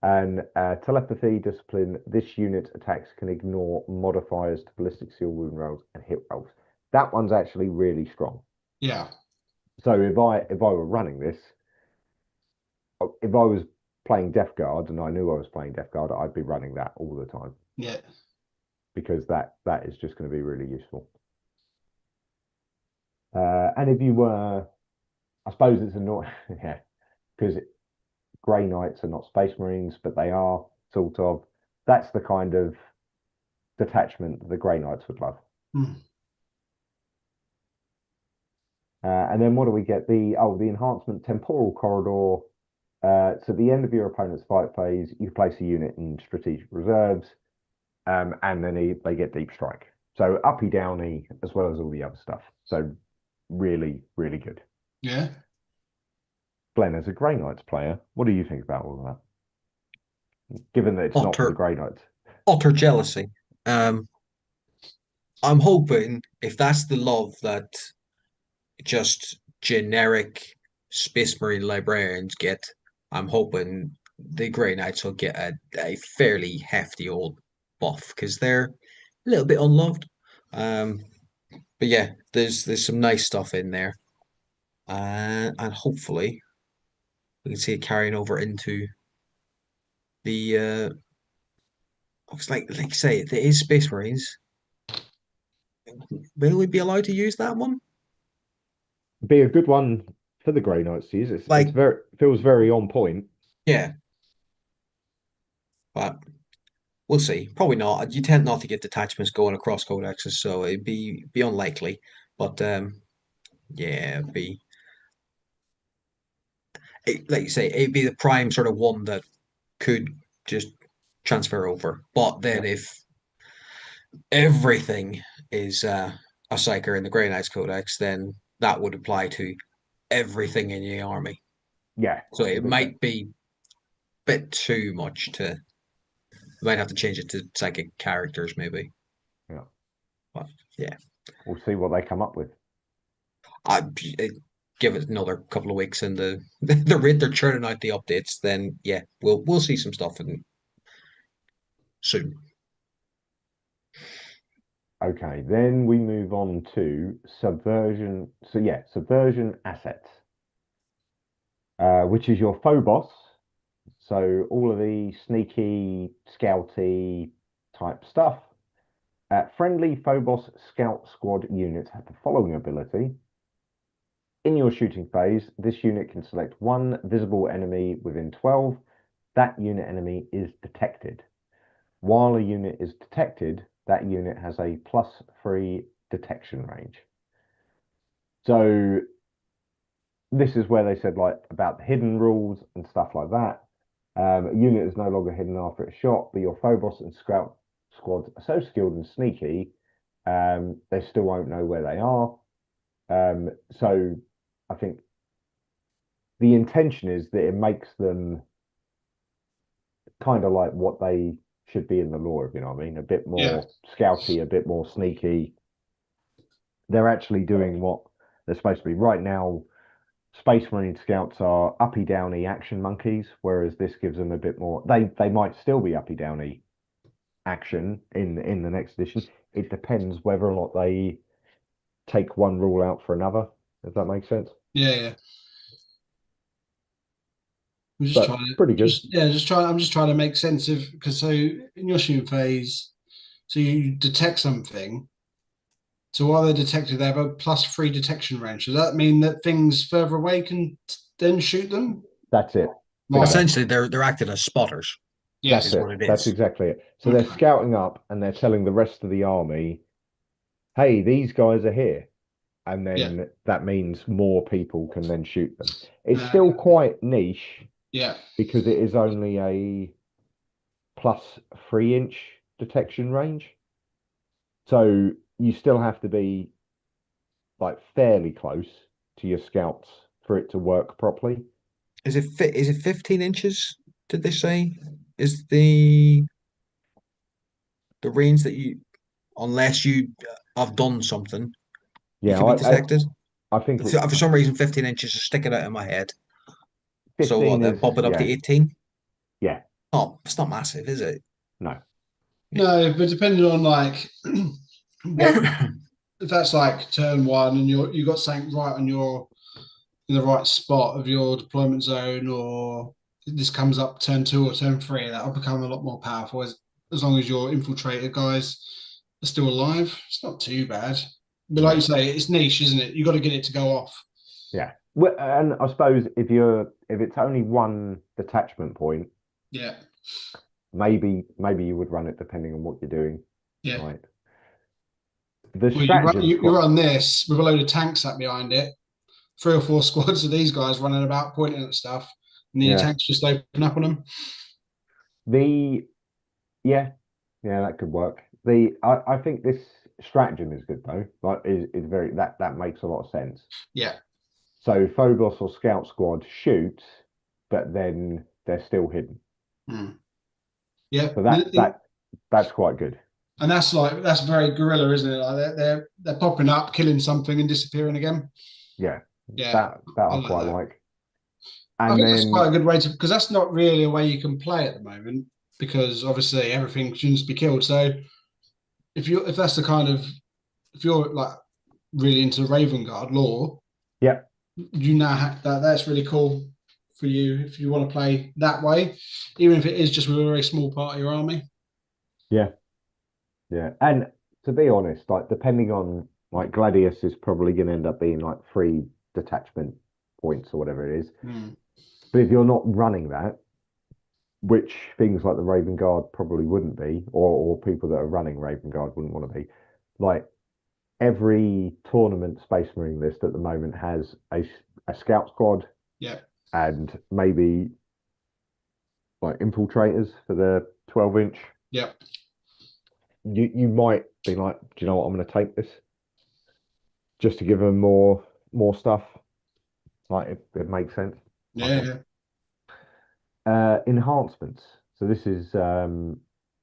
And telepathy discipline, this unit's attacks can ignore modifiers to ballistic seal wound rolls and hit rolls. That one's actually really strong. Yeah, So if I were running this, if I was playing Death Guard and I knew I was playing Death Guard, I'd be running that all the time yeah. because that is just going to be really useful. And if you were, I suppose it's annoying, yeah, because Grey Knights are not Space Marines, but they are sort of. That's the kind of detachment the Grey Knights would love. Mm. And then what do we get? The enhancement temporal corridor. So at the end of your opponent's fight phase, you place a unit in strategic reserves, and then they get deep strike. So uppy downy as well as all the other stuff. So really, really good. Yeah. Glenn, as a Grey Knights player, what do you think about all of that? Given that it's not for the Utter Grey Knights. utter jealousy. Um, I'm hoping if that's the love that just generic Space Marine librarians get, I'm hoping the Grey Knights will get a fairly hefty old buff because they're a little bit unloved. Um, but yeah, there's some nice stuff in there, and hopefully we can see it carrying over into the. Looks like you say, there is Space Marines. Will we be allowed to use that one? Be a good one for the Grey Knights to use. It's Like, very feels very on point. yeah, but we'll see. Probably not. You tend not to get detachments going across codexes, so it'd be unlikely. But yeah, like you say, it'd be the prime sort of one that could just transfer over. But then Yeah, if everything is a psyker in the Grey Knights Codex, then that would apply to everything in the army. yeah, So it it would do. might be a bit too much to. We might have to change it to psychic characters, maybe. Yeah, But yeah, we'll see what they come up with. I give it another couple of weeks, and the rate they're churning out the updates, then yeah, we'll see some stuff. And soon. Okay, then we move on to subversion. So yeah, subversion assets, which is your phobos. So all of the sneaky, scouty type stuff. Friendly phobos scout squad units have the following ability. In your shooting phase, this unit can select one visible enemy within 12. That unit enemy is detected. While a unit is detected, that unit has a +3 detection range. So this is where they said like about the hidden rules and stuff like that. A unit is no longer hidden after it's shot, but your Phobos and Scout squads are so skilled and sneaky, they still won't know where they are. So I think the intention is that it makes them kind of like what they should be in the lore, if you know what I mean. A bit Yeah. more scouty, a bit more sneaky. They're actually doing what they're supposed to be. Right now, Space Marine Scouts are uppy downy action monkeys, whereas this gives them a bit more. They might still be uppy downy action in the next edition. It depends whether or not they take one rule out for another. If that makes sense. Yeah. I'm just But trying to pretty good. I'm just trying to make sense of because so in your shooting phase, so you detect something. So while they're detected, they have a +3 detection range. Does that mean that things further away can then shoot them? That's it. Right. Bingo. Essentially, they're acting as spotters, That's is Yes. what it. it That's is. exactly it. So they're Okay. scouting up and they're telling the rest of the army, "Hey, these guys are here." And Yeah. then that means more people can then shoot them. It's Uh, still quite niche yeah. because it is only a +3 inch detection range. So you still have to be like fairly close to your scouts for it to work properly. Is it 15 inches? Did they say? Is the range that you, unless you have done something, you Yeah, can be detected? I think For some reason, 15 inches is sticking out in my head. So 15 what? They is, bump it up to yeah, 18? yeah, Oh, it's not massive, is it? no, No, but depending on like what Yeah. if that's like turn one and you got something right on your in the right spot of your deployment zone, or this comes up turn two or turn three, that'll become a lot more powerful as long as your infiltrator guys are still alive. It's not too bad. But like you yeah, say, it's niche, isn't it? You got to get it to go off. yeah. Well, and I suppose if it's only one detachment point, Yeah. maybe you would run it depending on what you're doing. Yeah. Right. The Well, you stratagem's you quite, run this with a load of tanks sat behind it, 3 or 4 squads of these guys running about pointing at stuff, and then your yeah. tanks just open up on them. The Yeah, yeah, that could work. I think this stratagem is good though. Like is very that makes a lot of sense. Yeah. So Phobos or Scout Squad shoots, but then they're still hidden. Hmm. Yeah. So that's quite good. And that's very guerrilla, isn't it? Like they're popping up, killing something, and disappearing again. Yeah, Yeah, that I I like quite that. like. I And think that's quite then a good way to because that's not really a way you can play at the moment because obviously everything shouldn't be killed. So if that's the kind of if you're like really into Raven Guard lore, yeah, you now have that's really cool for you if you want to play that way, even if it is just with a very small part of your army. yeah, yeah. And to be honest, like depending on like Gladius is probably going to end up being like 3 detachment points or whatever it is. Hmm. But if you're not running that, which things like the Raven Guard probably wouldn't be, or people that are running Raven Guard wouldn't want to be. Like every tournament Space Marine list at the moment has a scout squad Yeah, and maybe like infiltrators for the 12-inch. yeah, You might be like, do you know what? I'm going to take this just to give them more stuff. Like it makes sense, I yeah, think. yeah. Enhancements. So this is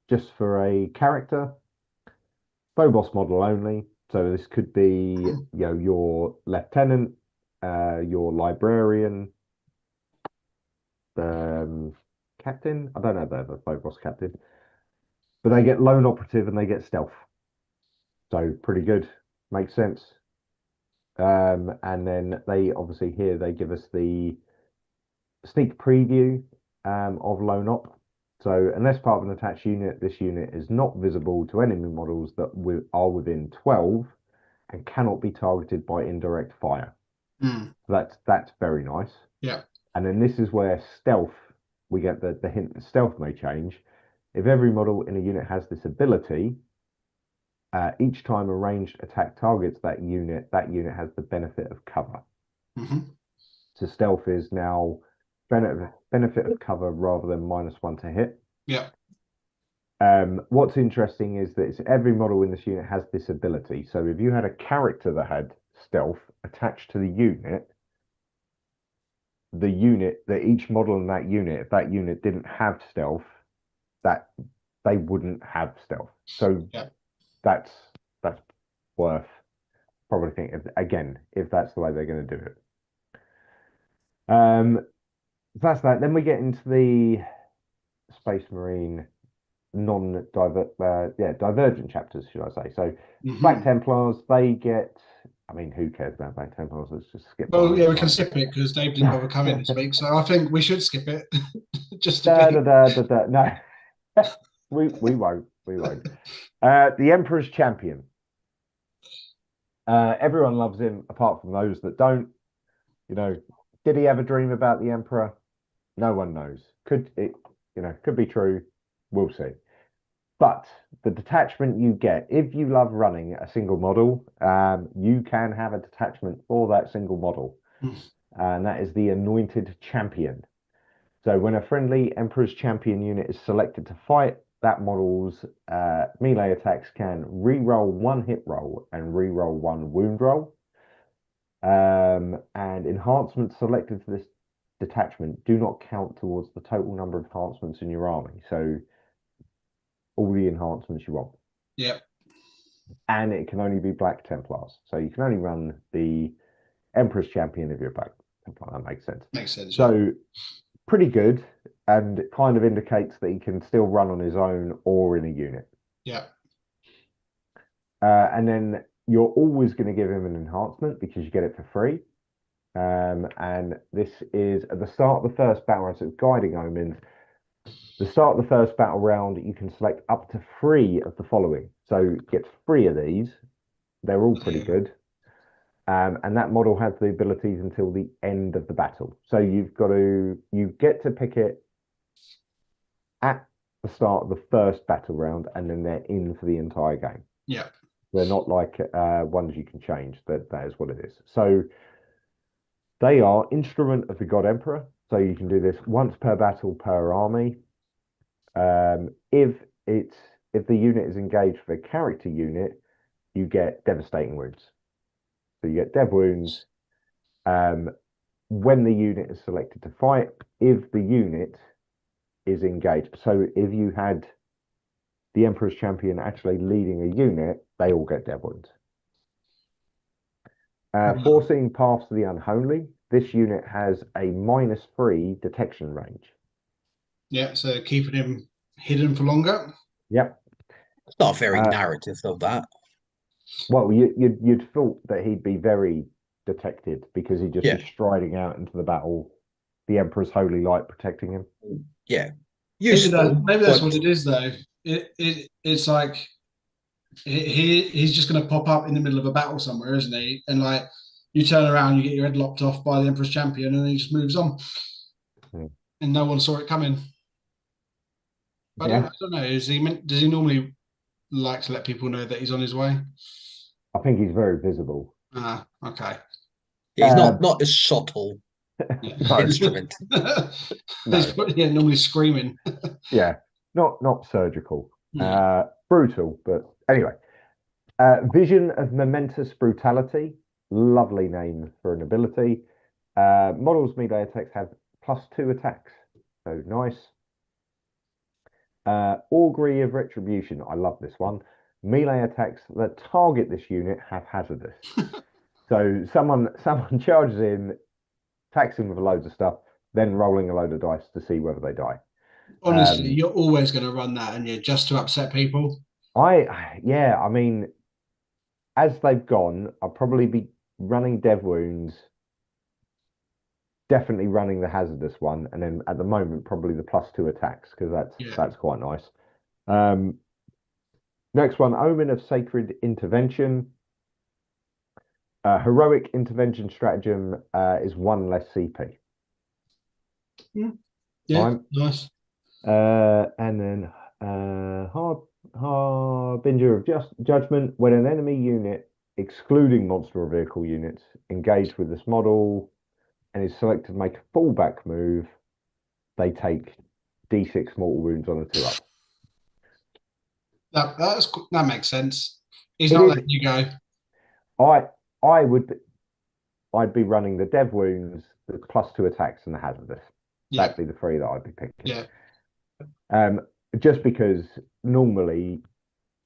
just for a character Phobos model only. So this could be, your lieutenant, your librarian, captain. I don't know the Phobos captain. but they get lone operative and they get stealth. So pretty good. Makes sense. And then they obviously here they give us the sneak preview of lone op. So unless part of an attached unit, this unit is not visible to enemy models that are within 12 and cannot be targeted by indirect fire. Mm. That's very nice. Yeah. And then this is where stealth, we get the hint that stealth may change. If every model in a unit has this ability, each time a ranged attack targets that unit has the benefit of cover. Mm-hmm. So stealth is now benefit of cover rather than -1 to hit. Yeah. What's interesting is that every model in this unit has this ability. So if you had a character that had stealth attached to the unit that each model in that unit, if that unit didn't have stealth, that they wouldn't have stealth. So yeah. that's worth probably thinking again if that's the way they're going to do it. That's that. Then we get into the Space Marine divergent chapters, should I say? So Black Templars, they get. I mean, who cares about Black Templars? Let's just skip. Well, yeah, we can skip it because Dave didn't bother coming this week, so I think we should skip it. Just to be. No, we won't. We won't. The Emperor's Champion. Everyone loves him, apart from those that don't. You know, did he ever dream about the Emperor? No one knows. Could it? Could be true. We'll see. But the detachment you get, if you love running a single model, you can have a detachment for that single model. And that is the Anointed Champion. So when a friendly Emperor's Champion unit is selected to fight, that model's melee attacks can re-roll 1 hit roll and re-roll 1 wound roll. And enhancements selected for this detachment do not count towards the total number of enhancements in your army. So all the enhancements you want. Yep. And it can only be Black Templars. So you can only run the Emperor's Champion if you're Black Templar. That makes sense. Makes sense. So yeah. Pretty good. And it kind of indicates that he can still run on his own or in a unit. Yeah. And then you're always going to give him an enhancement because you get it for free. And this is at the start of the first battle round, so it's Guiding Omens. The start of the first battle round, you can select up to 3 of the following. So get 3 of these. They're all pretty good. And that model has the abilities until the end of the battle. So you get to pick it at the start of the first battle round, and then they're in for the entire game. Yeah. They're not like ones you can change. That is what it is. So they are Instrument of the God Emperor. So you can do this once per battle per army. If the unit is engaged for a character unit, you get devastating wounds. So you get dev wounds. When the unit is selected to fight, if the unit is engaged. So if you had the Emperor's Champion actually leading a unit, they all get dev wounds. Forcing Paths to the Unholy. This unit has a -3 detection range. Yeah, so keeping him hidden for longer. Yep. It's not very narrative of that. Well, you'd thought that he'd be very detected because he'd just be striding out into the battle, the Emperor's holy light protecting him. Yeah. Useful, maybe that's what it is, though. It's like he's just going to pop up in the middle of a battle somewhere, isn't he? And like you turn around, you get your head lopped off by the Emperor's Champion, and then he just moves on, and no one saw it coming. I don't know. Does he normally like to let people know that he's on his way? I think he's very visible. Okay. He's not as subtle No. instrument. No. Normally screaming. Yeah, not surgical. No. Brutal, but anyway. Vision of Momentous Brutality. Lovely name for an ability. Models melee attacks have +2 attacks. So nice. Augury of Retribution. I love this one. Melee attacks that target this unit have hazardous. So someone charges in, attacks him with loads of stuff, then rolling a load of dice to see whether they die. Honestly, you're always going to run that, and you're just to upset people. Yeah, I mean, as they've gone, I'll probably be running dev wounds, definitely running the hazardous one, and then at the moment probably the +2 attacks because Yeah. that's quite nice. Next one, Omen of Sacred Intervention. Heroic Intervention Stratagem is one less CP. Yeah, Fine. nice. And then Harbinger of Judgment. When an enemy unit, excluding monster or vehicle units, engage with this model and is selected to make a fallback move, they take D6 mortal wounds on a 2-up. That makes sense. He's It not is. letting you go. I I would I'd be running the dev wounds, the +2 attacks, and the hazardous. Yeah, That'd be the three that I'd be picking. yeah. Just because normally,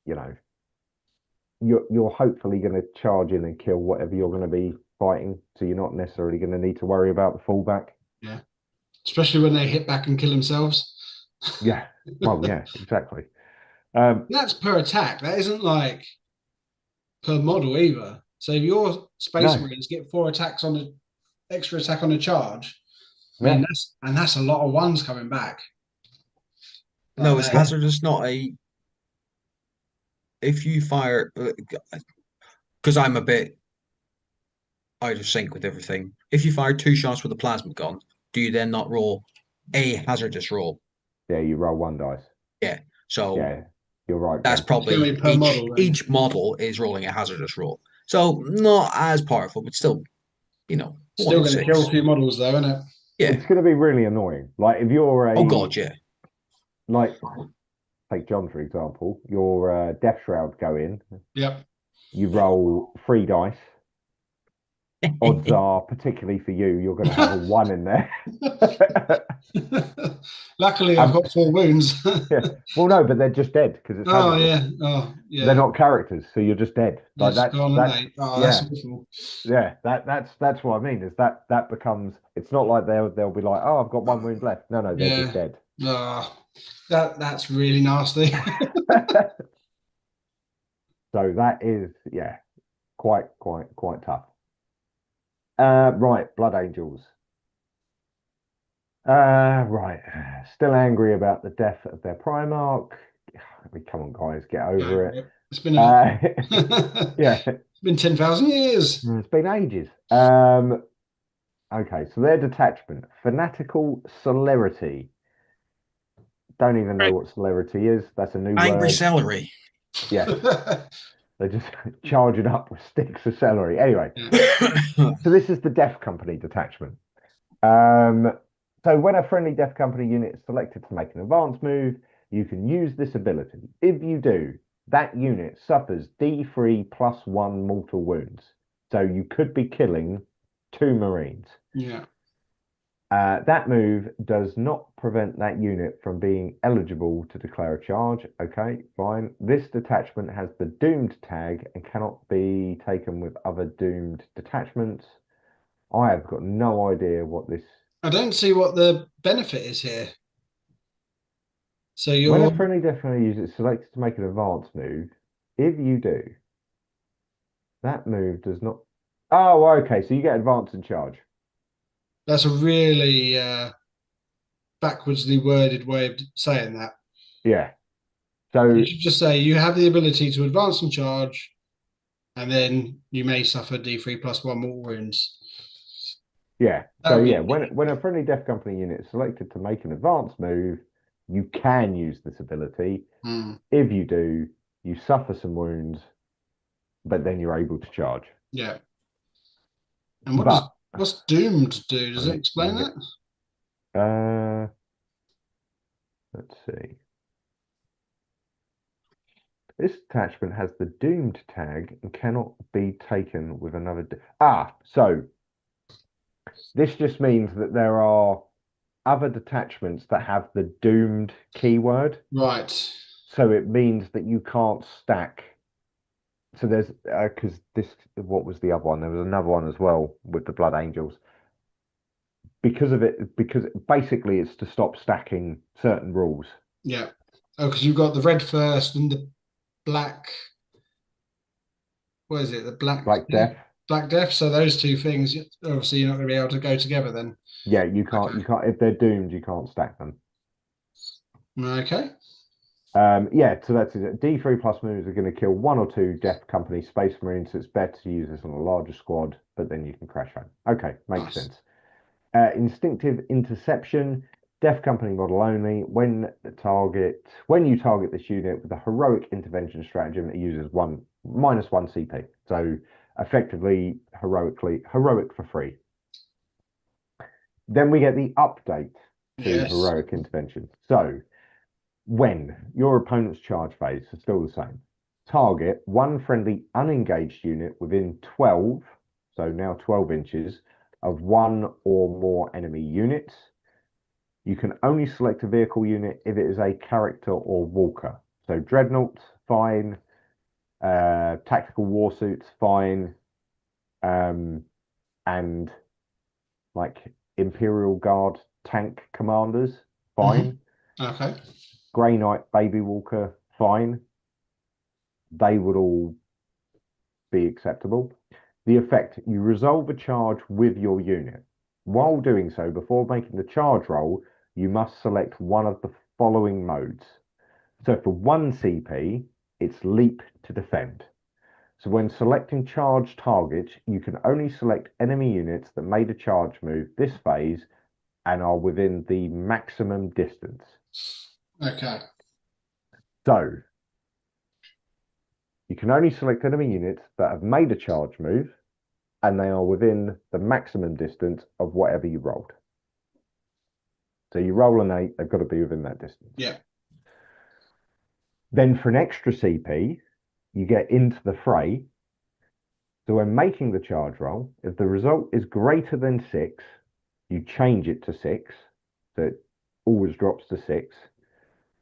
you know, you're hopefully going to charge in and kill whatever you're going to be fighting, so you're not necessarily going to need to worry about the fallback. Yeah, especially when they hit back and kill themselves. Yeah, well, yeah, exactly. That's per attack. That isn't like per model either. So if your Space No, Marines get 4 attacks on an extra attack on a charge, I mean yeah, that's a lot of ones coming back. No, Like is that. hazardous not a if you fire because I'm a bit out of sync with everything. If you fire 2 shots with a plasma gun, do you then not roll a hazardous roll? yeah. You roll 1 dice. Yeah. So Yeah, you're right, that's Ken. It's going to probably be per model then. each model is rolling a hazardous roll. So not as powerful, but still, one Still in going to kill six. a few models though, isn't it? Yeah. It's going to be really annoying. Like if you're Oh a God, yeah. like take John for example, your Death Shroud go in, Yep. you roll 3 dice. Odds are, particularly for you, you're going to have a 1 in there. Luckily, I've got 4 wounds. Yeah. Well, no, but they're just dead because it's Oh hazardous. yeah. Oh They're yeah. not characters, so you're just dead. They're Like just gone, aren't that's they? Oh, that's yeah, awful. yeah. That's what I mean. Is that becomes? It's not like they'll be like, oh, I've got 1 wound left. No, no, they're just Yeah. dead. Oh, that's really nasty. So that is quite tough. Right, Blood Angels. Right. Still angry about the death of their Primarch. I mean, come on, guys, get over it. It's been Yeah, it's been 10,000 years. it's been ages. Okay, so their detachment, fanatical celerity. Don't even know what celerity is. That's a new Angry word. celery. Yeah, they're just charging up with sticks of celery. Anyway, so this is the Death Company detachment. So when a friendly Death Company unit is selected to make an advance move, you can use this ability. If you do, that unit suffers D3 +1 mortal wounds. So you could be killing 2 Marines. Yeah. That move does not prevent that unit from being eligible to declare a charge. Okay, fine. This detachment has the doomed tag and cannot be taken with other doomed detachments. I have got no idea what this. I don't see what the benefit is here. So When you're a friendly definitely user is selected to make an advance move, if you do, that move does not. Oh, okay. So you get advance and charge. that's a really backwardsly worded way of saying that. Yeah. So You should just say you have the ability to advance and charge, and then you may suffer D3 +1 mortal wounds. yeah. That So would yeah, be when a friendly Death Company unit is selected to make an advance move, you can use this ability. If you do, you suffer some wounds, but then you're able to charge. yeah. And But what's doomed do? Does it let explain me that? get. Let's see. This attachment has the doomed tag and cannot be taken with another. So this just means that there are other detachments that have the doomed keyword. Right. So it means that you can't stack. So there's because what was the other one? There was another one as well with the Blood Angels. because of it, because basically it's to stop stacking certain rules. Yeah. Oh, because you've got the red first and the black. What is it? The black. Like death. Black death. So those two things, obviously, you're not going to be able to go together then. Yeah, you can't. Okay. You can't. If they're doomed, you can't stack them. Okay. Yeah, so that's it. D3 plus moves are going to kill one or two Death Company Space Marines. So it's better to use this on a larger squad, but then you can crash home. Okay, makes Nice. sense. Instinctive Interception, Death Company model only. When you target this unit with a heroic intervention stratagem, it uses -1 CP. So effectively, heroic for free. Then we get the update to Yes. heroic intervention. So when your opponent's charge phase is still the same, target one friendly unengaged unit within 12, so now 12 inches, of one or more enemy units. You can only select a vehicle unit if it is a character or walker. So dreadnoughts, fine. Tactical warsuits, fine. And like Imperial Guard tank commanders, fine. Okay. Grey Knight Baby Walker, fine. They would all be acceptable. The effect, you resolve a charge with your unit. While doing so, before making the charge roll, you must select one of the following modes. So for 1 CP, it's leap to defend. So when selecting charge targets, you can only select enemy units that made a charge move this phase and are within the maximum distance. Okay. So you can only select enemy units that have made a charge move and they are within the maximum distance of whatever you rolled. So you roll an 8, they've got to be within that distance. Yeah. Then for an extra CP, you get into the fray. So when making the charge roll, if the result is greater than 6, you change it to 6. So it always drops to 6.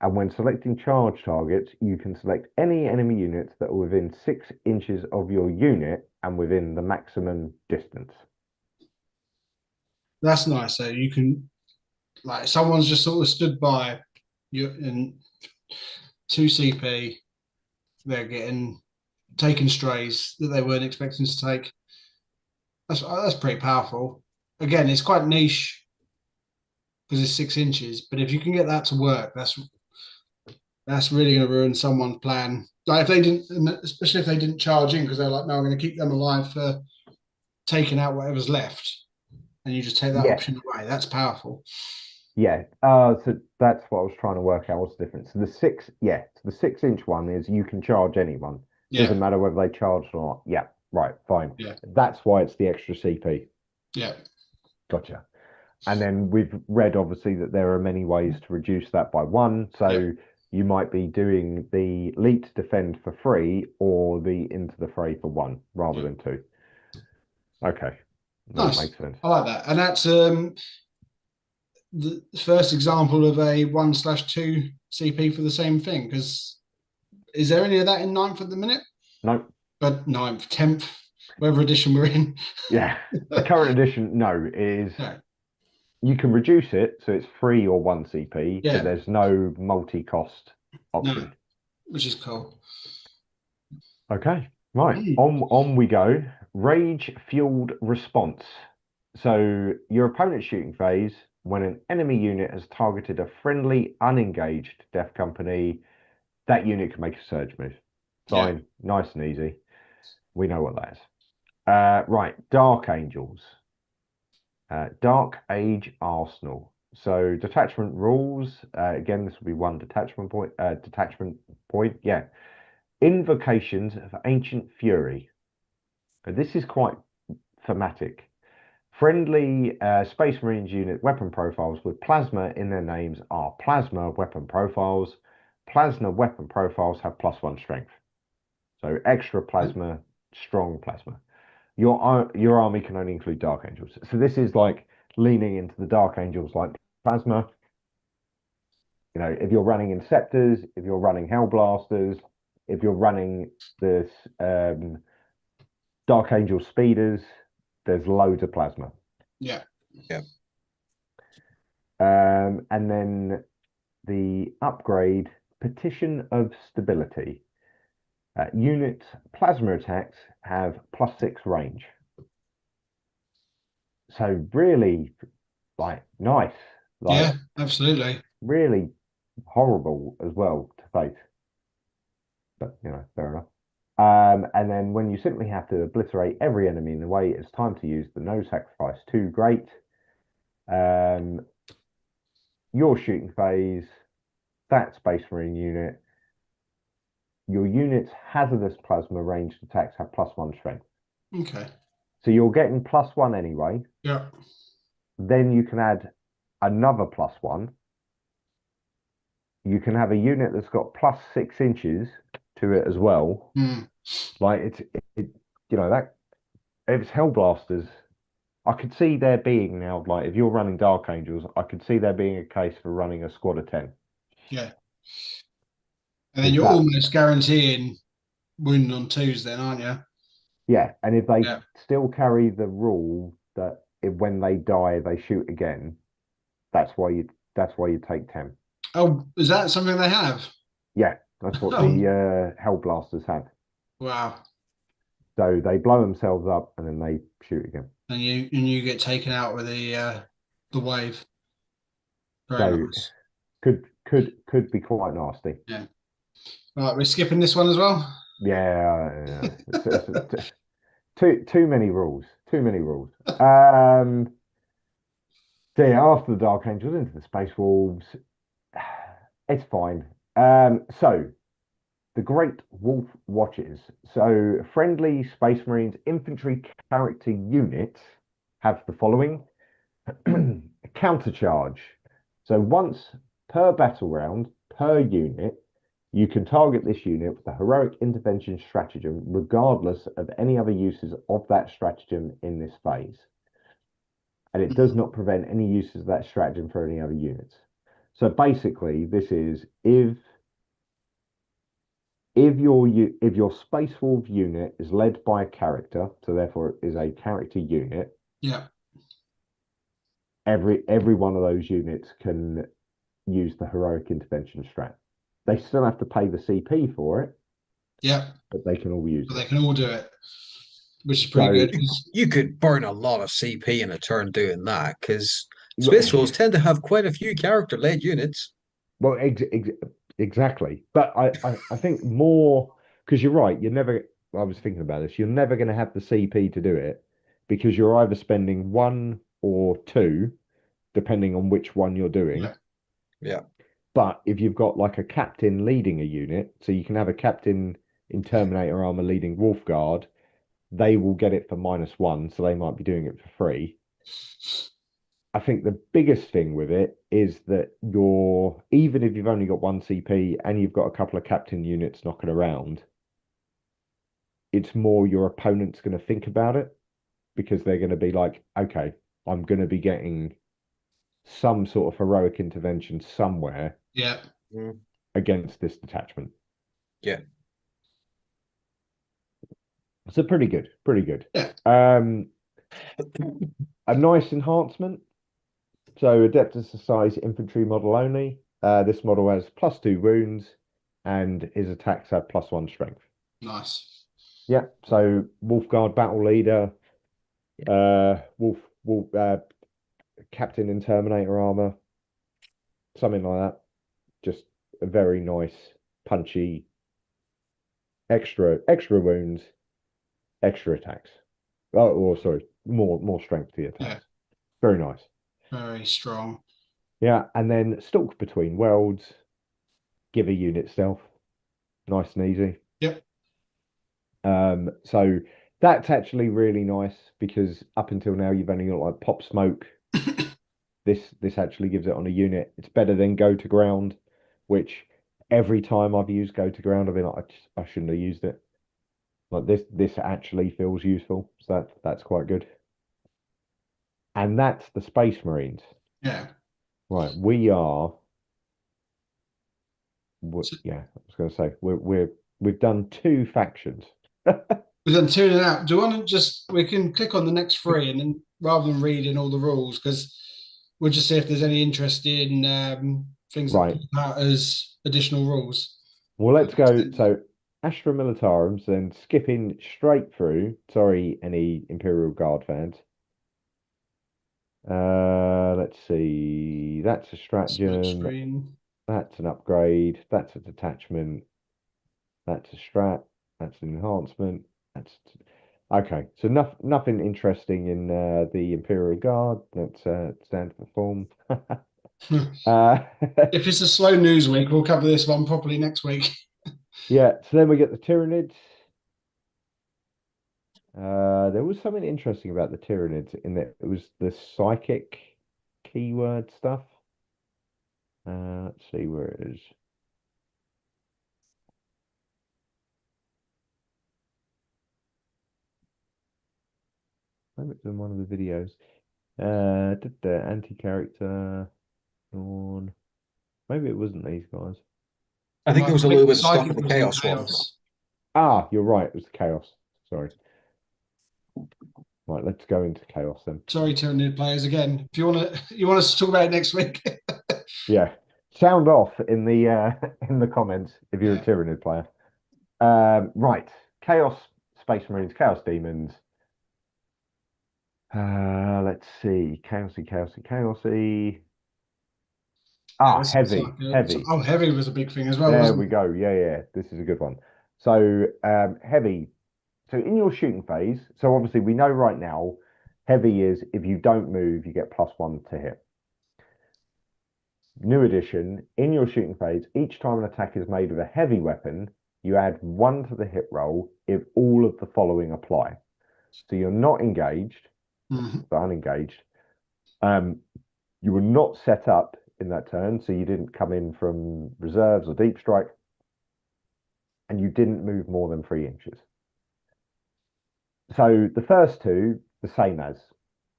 And when selecting charge targets, you can select any enemy units that are within 6 inches of your unit and within the maximum distance. That's nice. So you can, like, someone's just sort of stood by you in 2 CP, they're getting taking strays that they weren't expecting to take. That's pretty powerful. Again, it's quite niche because it's 6 inches, but if you can get that to work, that's really going to ruin someone's plan. Like if they didn't, especially if they didn't charge in because they're like, no, I'm going to keep them alive for taking out whatever's left, and you just take that Yeah, option away. That's powerful. yeah. So that's what I was trying to work out. What's the difference? So the 6-inch one is you can charge anyone. Yeah, Doesn't matter whether they charged or not. Yeah, right, fine. yeah, That's why it's the extra CP. yeah, Gotcha. And then we've read obviously that there are many ways to reduce that by 1. yeah, So you might be doing the leap to defend for free or the into the fray for 1 rather yeah. than 2. Okay. That Nice. makes sense. I like that, and that's the first example of a 1/2 CP for the same thing. Because is there any of that in ninth at the minute? No. But ninth, 10th, whatever edition we're in. Yeah. The current edition, no, is No. you can reduce it so it's free or 1 CP, but Yeah, there's no multi-cost no, option. which is cool. Okay, right. Mm. On we go. Rage fueled response. So your opponent's shooting phase, when an enemy unit has targeted a friendly, unengaged Death Company, that unit can make a surge move. Yeah, Fine, nice and easy. We know what that is. Right, Dark Angels. Dark Age Arsenal. So detachment rules. Again, this will be one detachment point. Yeah. Invocations of Ancient Fury. This is quite thematic. Friendly Space Marines unit weapon profiles with plasma in their names are plasma weapon profiles. Plasma weapon profiles have +1 strength. So extra plasma, strong plasma. Your army can only include Dark Angels. So this is like leaning into the Dark Angels like plasma. You know, if you're running Inceptors, if you're running Hellblasters, if you're running this Dark Angel speeders, there's loads of plasma. yeah, Yeah. And then the upgrade, Petition of Stability. Unit plasma attacks have +6 range. So really, like, nice. Like, Yeah, absolutely. really horrible as well to face. But, fair enough. And then when you simply have to obliterate every enemy in the way, it's time to use the no sacrifice 2 great. Your shooting phase, that Space Marine unit, your unit's hazardous plasma ranged attacks have +1 strength. Okay. So you're getting +1 anyway. Yeah. Then you can add another +1. You can have a unit that's got +6 inches to it as well. Mm. Like that if it's Hellblasters, I could see there being now, like if you're running Dark Angels, I could see there being a case for running a squad of 10. Yeah. And then Because you're that, almost guaranteeing wounding on twos then, aren't you? yeah, and if they Yeah. still carry the rule that when they die they shoot again, that's why you take 10. Oh, is that something they have? Yeah, that's what Oh, the Hellblasters have. wow. So they blow themselves up and then they shoot again. And you get taken out with the wave. Very So nice. could be quite nasty. Yeah. Right, we're skipping this one as well. Yeah, it's too many rules. Too many rules. So yeah, after the Dark Angels into the Space Wolves, it's fine. So the Great Wolf Watches. So friendly Space Marines infantry character units have the following: countercharge. So once per battle round per unit, you can target this unit with the heroic intervention stratagem, regardless of any other uses of that stratagem in this phase. And it does not prevent any uses of that stratagem for any other units. So basically, this is if your Space Wolf unit is led by a character, so therefore it is a character unit, Yeah. every one of those units can use the heroic intervention strat. They still have to pay the CP for it, Yeah. but they can all use But it. they can all do it, which is pretty So, good. You could burn a lot of CP in a turn doing that because Space Wolves tend to have quite a few character-led units. well, exactly. But I think more because you're right. You're never. I was thinking about this. You're never going to have the CP to do it because you're either spending 1 or 2, depending on which one you're doing. Yeah. Yeah. But if you've got like a captain leading a unit, so you can have a captain in Terminator armor leading Wolf Guard, they will get it for -1, so they might be doing it for free. I think the biggest thing with it is that even if you've only got 1 CP and you've got a couple of captain units knocking around, it's more your opponent's going to think about it because they're going to be like, okay, I'm going to be getting some sort of heroic intervention somewhere Yeah. Mm. against this detachment. Yeah. So pretty good, pretty good. Yeah. A nice enhancement. So Adeptus size infantry model only. This model has +2 wounds and his attacks have +1 strength. Nice. Yeah. So Wolfguard battle leader, wolf captain in Terminator armor, something like that. Just a very nice, punchy, extra wounds, extra attacks. Oh, sorry, more strength to the Yeah. attacks. Very nice. Very strong. Yeah, and then Stalk Between Worlds, give a unit stealth, nice and easy. Yep. So that's actually really nice because up until now you've only got like pop smoke. This actually gives it on a unit. It's better than go to ground, which every time I've used go to ground, I've been like, I shouldn't have used it. Like this actually feels useful, so that's quite good. And that's the Space Marines. Yeah. Right, we are. So Yeah, I was going to say we've done 2 factions. we've done two and out. Do you want to we can click on the next three and then rather than reading all the rules, because we'll just see if there's any interest in things that Right. pop out as additional rules. Well, let's go. So, Astra Militarums, then skipping straight through. Sorry, any Imperial Guard fans. Let's see. That's a Smoke stratagem. screen. That's an upgrade. That's a detachment. That's a strat. That's an enhancement. That's okay. So nothing interesting in the Imperial Guard. That's standard for form. uh, If it's a slow news week, we'll cover this one properly next week. yeah. So then we get the Tyranids. There was something interesting about the Tyranids in that it was the psychic keyword stuff. Let's see where it is. Maybe it's in one of the videos. Did the anti-character on? Maybe it wasn't these guys. I think there was a I think little the bit of stuff with psychic the was in chaos one. chaos. Ah, you're right. It was chaos. Sorry. Right, let's go into chaos then. Sorry, Tyranid players again. If you want us to talk about it next week. Yeah, sound off in the in the comments if you're a Yeah. Tyranid player. Right, chaos space marines, chaos demons. Let's see, chaosy, chaosy, chaosy. Yeah, Ah, this looks heavy, like heavy. oh, heavy was a big thing as well, There wasn't we it? go. Yeah, yeah. This is a good one. So, heavy. So in your shooting phase, so obviously we know right now, heavy is if you don't move, you get +1 to hit. New edition, in your shooting phase, each time an attack is made with a heavy weapon, you add 1 to the hit roll if all of the following apply. So you're not engaged, Mhm. but unengaged. Um, you were not set up in that turn, so you didn't come in from reserves or deep strike, and you didn't move more than 3 inches. So the first two, the same as,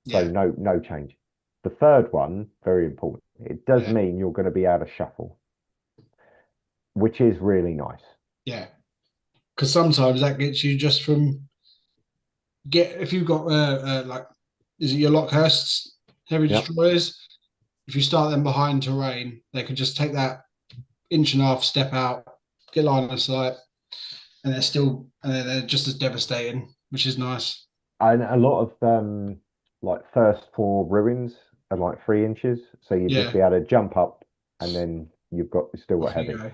so Yeah, no change. The third one, very important. It does yeah, mean you're going to be able to shuffle, which is really nice. yeah. Because sometimes that gets you just from get if you've got like is it your Lockhursts heavy Yep. destroyers? If you start them behind terrain, they could just take that inch and a half step out, get line of sight, and they're just as devastating, which is nice. And a lot of like first four ruins are like 3 inches, so you'd just Yeah, be able to jump up, and then you still got off you heavy. go.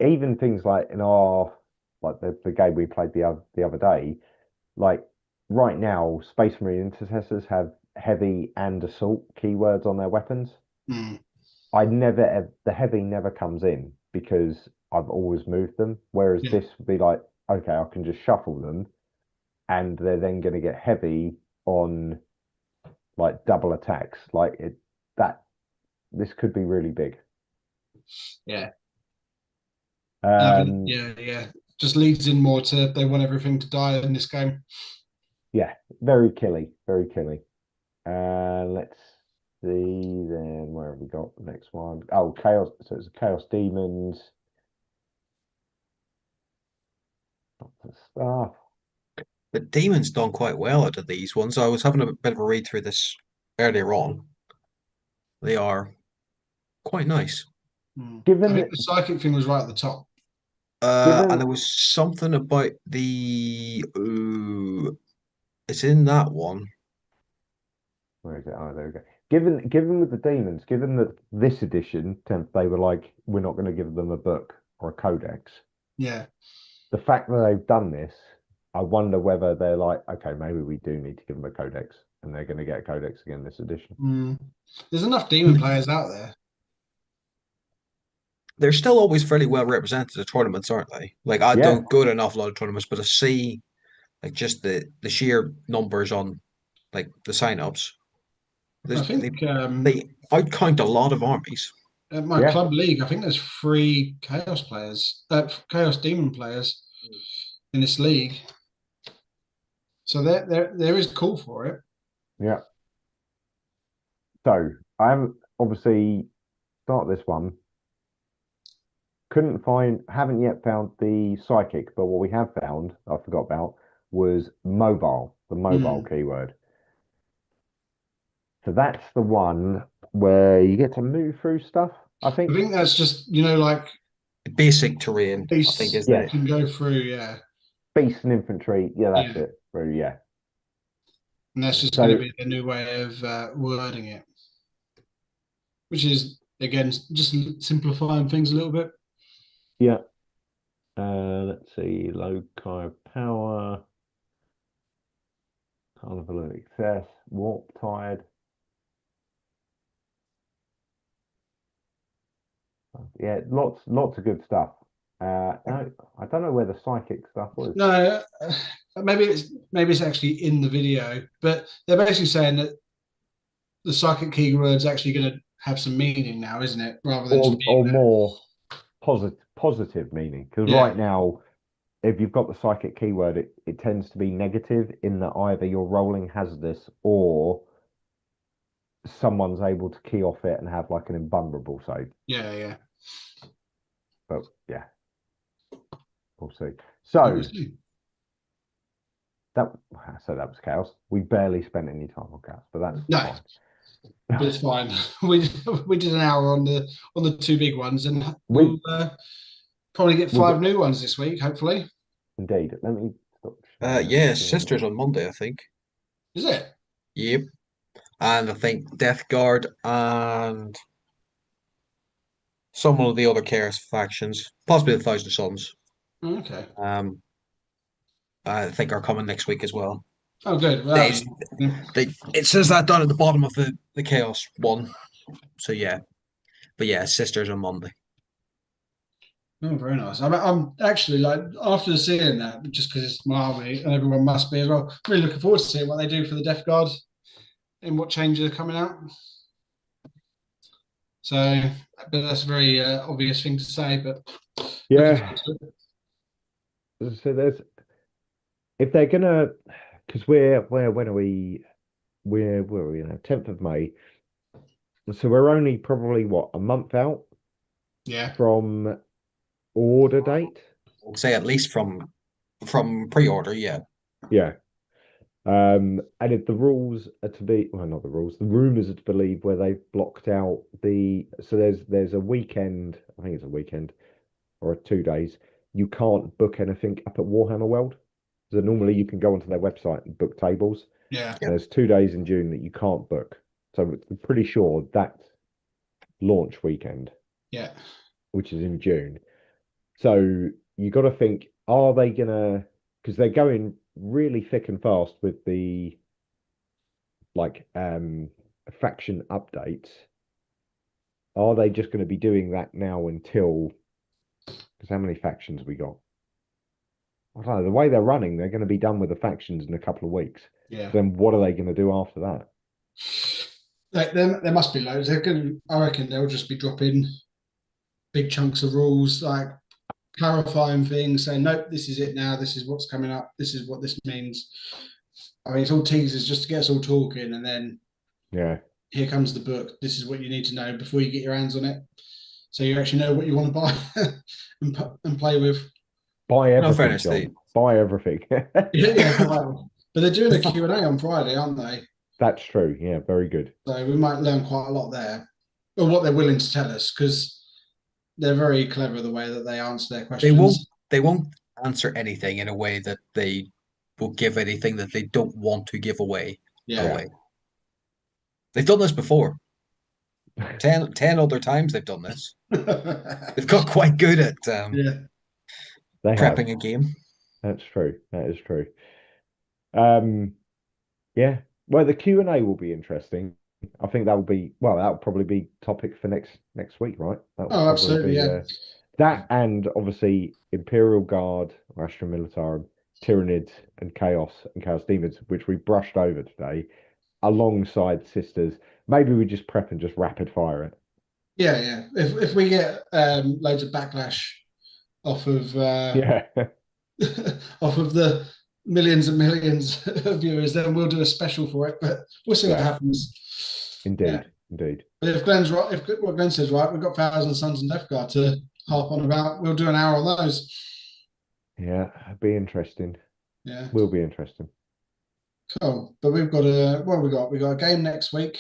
Even things like in our like the game we played the other day, like right now, Space Marine intercessors have heavy and assault keywords on their weapons. Mm, The heavy never comes in because I've always moved them. Whereas yeah, this would be like, okay, I can just shuffle them, and they're then going to get heavy on like double attacks. Like it that this could be really big. yeah. Um, Yeah, yeah. Just leads in more to they want everything to die in this game. yeah, very killy, very killy. Let's see then where have we got the next one? Oh, chaos. So it's chaos demons. Lots of stuff. The demon's done quite well out of these ones. I was having a bit of a read through this earlier on. They are quite nice. I think Given the psychic thing was right at the top. And given there was something about it's in that one. Where is it? Oh, there we go. Given with the demons, given that this edition, 10th, they were like, we're not going to give them a book or a codex. Yeah. The fact that they've done this, I wonder whether they're like, okay, maybe we do need to give them a codex, and they're going to get a codex again this edition. Mm. There's enough demon players out there. They're still always fairly well represented at tournaments, aren't they? Like I Yeah, don't go to an awful lot of tournaments, but I see like just the sheer numbers on like the sign-ups. I There's think they outcount a lot of armies. at my yeah, club league, I think there's 3 chaos demon players in this league. So there is call for it. yeah. So I'm obviously start this one. Haven't yet found the psychic, but what we have found, I forgot about, was mobile, the mobile Mm. keyword. So that's the one where you get to move through stuff, I I think. think that's just, like Basic terrain, I think, beasts isn't you it? Yes. can go through, yeah. Beast and infantry. Yeah, that's Yeah. it. Really, yeah. And that's just going to So be a new way of wording it, which is, again, just simplifying things a little bit. yeah. Let's see. Low Kai power, carnival of excess, warp tide. Yeah, lots of good stuff. No, I don't know where the psychic stuff was. No, maybe it's actually in the video, but they're basically saying that the psychic keyword's actually going to have some meaning now, isn't it? Rather than just Or being there. more positive meaning. Because Yeah, right now, if you've got the psychic keyword, it tends to be negative in that either you're rolling hazardous or someone's able to key off it and have like an invulnerable save. yeah. But yeah, we'll see. We will So see. that that was chaos. We barely spent any time on chaos, but that's No, fine. but it's fine. We did an hour on the two big ones, and we'll We probably get we've got, 5 new ones this week, hopefully. indeed. Let me stop sharing. Yeah, Sisters on Monday, I think. Is it? Yep. And I think Death Guard and some of the other Chaos factions, possibly the Thousand Sons, Okay. um, I think are coming next week as well. Oh, good. Well, They, that'll be. it says that down at the bottom of the Chaos one. So yeah. But yeah, Sisters on Monday. Oh, very nice. I'm actually like after seeing that, just because it's my army and everyone must be as well. Really looking forward to seeing what they do for the Death Guard and what changes are coming out. So, but that's a very obvious thing to say. But looking Yeah. forward to it. So there's if they're gonna because we're when are we we're where are we now? 10th of May. So we're only probably what, a month out Yeah, from order date? We'll say at least from pre-order, yeah. Yeah. And if the rules are to be, well, not the rules, the rumors are to believe where they've blocked out so there's a weekend, I think it's a weekend or 2 days, you can't book anything up at Warhammer World. So normally you can go onto their website and book tables. yeah, Yeah. There's 2 days in June that you can't book. So I'm pretty sure that's launch weekend, yeah, which is in June. So you got to think, are they gonna? Because they're going really thick and fast with the like faction updates. Are they just going to be doing that now until? Because how many factions we got? I don't know. The way they're running, they're going to be done with the factions in a couple of weeks. yeah. Then what are they going to do after that? Like, there must be loads. I reckon they'll just be dropping big chunks of rules, like clarifying things, saying, nope, this is it now. This is what's coming up. This is what this means. I mean, it's all teasers just to get us all talking, and then Yeah. here comes the book. This is what you need to know before you get your hands on it, so you actually know what you want to buy and play with. Buy No everything, fairness, John. Buy everything. Yeah. But they're doing a Q&A on Friday, aren't they? That's true. Yeah, very good. So we might learn quite a lot there, or what they're willing to tell us, because they're very clever the way that they answer their they won't questions. they won't answer anything in a way that they will give anything that they don't want to give away Yeah. Yeah. away. They've done this before. 10 other times they've done this. They've got quite good at Yeah. They have. prepping a game. That's true. That is true. Um, yeah. Well, the Q&A will be interesting. I think that will be well, that'll probably be topic for next week, right? That will Oh, probably absolutely. be Yeah. that and obviously Imperial Guard, or Astra Militarum, Tyranids and Chaos Demons, which we brushed over today, alongside Sisters. Maybe we just prep and just rapid fire it. Yeah. If we get loads of backlash off of Yeah. off of the millions and millions of viewers, then we'll do a special for it. But we'll see what Yeah. happens. Yeah. Indeed. Indeed. But if Glenn's right, if what Glenn says right, we've got Thousand Sons and Death Guard to harp on about. We'll do an hour on those. Yeah, it'd be interesting. Yeah. Will be interesting. Cool. But we've got what have we got? We got a game next week,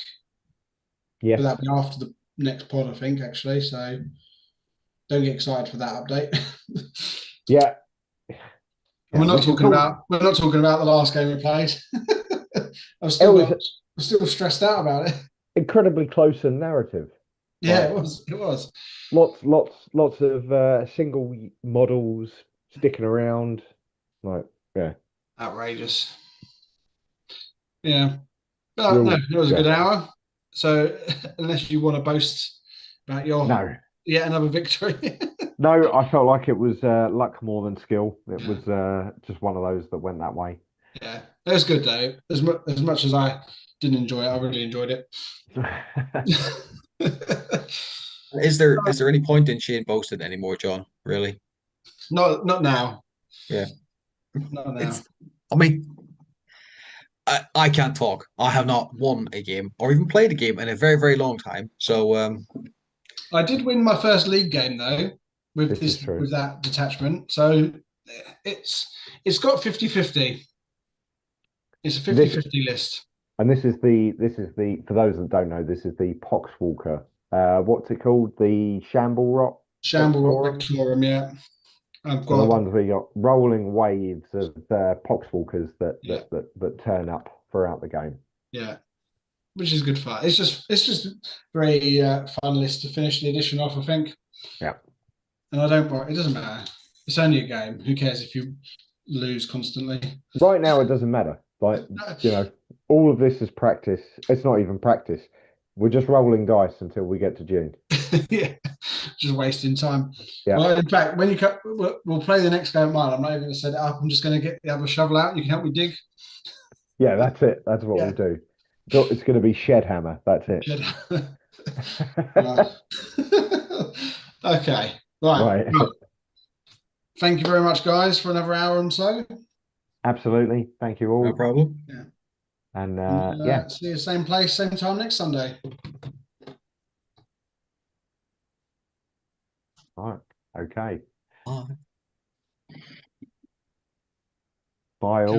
but Yes. that'll be after the next pod, I think, actually. So don't get excited for that update. Yeah. And Yeah. We can talk. we're not talking about the last game we played. It was I'm still stressed out about it. incredibly close in narrative. Yeah, Like it was. It was. lots of single models sticking around. Like, yeah, Outrageous. Yeah. But no, real. it was a Yeah. good hour. So unless you want to boast about your No, yet another victory. no, I felt like it was luck more than skill. It Yeah. was just one of those that went that way. Yeah. It was good though. As much as I didn't enjoy it, I really enjoyed it. Is there any point in Shane boasting anymore, John? Really? Not now. Yeah. Not now. It's. I mean, I can't talk. I have not won a game or even played a game in a very, very long time. So I did win my first league game though This is true. with that detachment. So it's got 50-50. It's a This 50-50 list. and this is the for those that don't know, this is the Poxwalker. What's it called? The Shamble Rock Shamble Rock Vectorum. Vectorum, yeah. I've So the got ones where you got rolling waves of Poxwalkers yeah, that turn up throughout the game. yeah. Which is good fun. It's just very fun list to finish the edition off, I think. Yeah. And I don't worry, it doesn't matter. It's only a game. Who cares if you lose constantly? Right now, it doesn't matter. Like, all of this is practice. It's not even practice. We're just rolling dice until we get to June. Yeah, just wasting time. Yeah. Well, in fact, when we'll play the next game. Mine. I'm not even going to set it up. I'm just going to get the other shovel out. You can help me dig. Yeah, that's it. That's what Yeah. we'll do. So it's going to be Shed Hammer. That's it. Right. Okay. Right. Right. Well, thank you very much, guys, for another hour and so. Absolutely. Thank you no all. problem. Yeah. And And, see you same place, same time next Sunday. right. Okay. Bye. Bye all.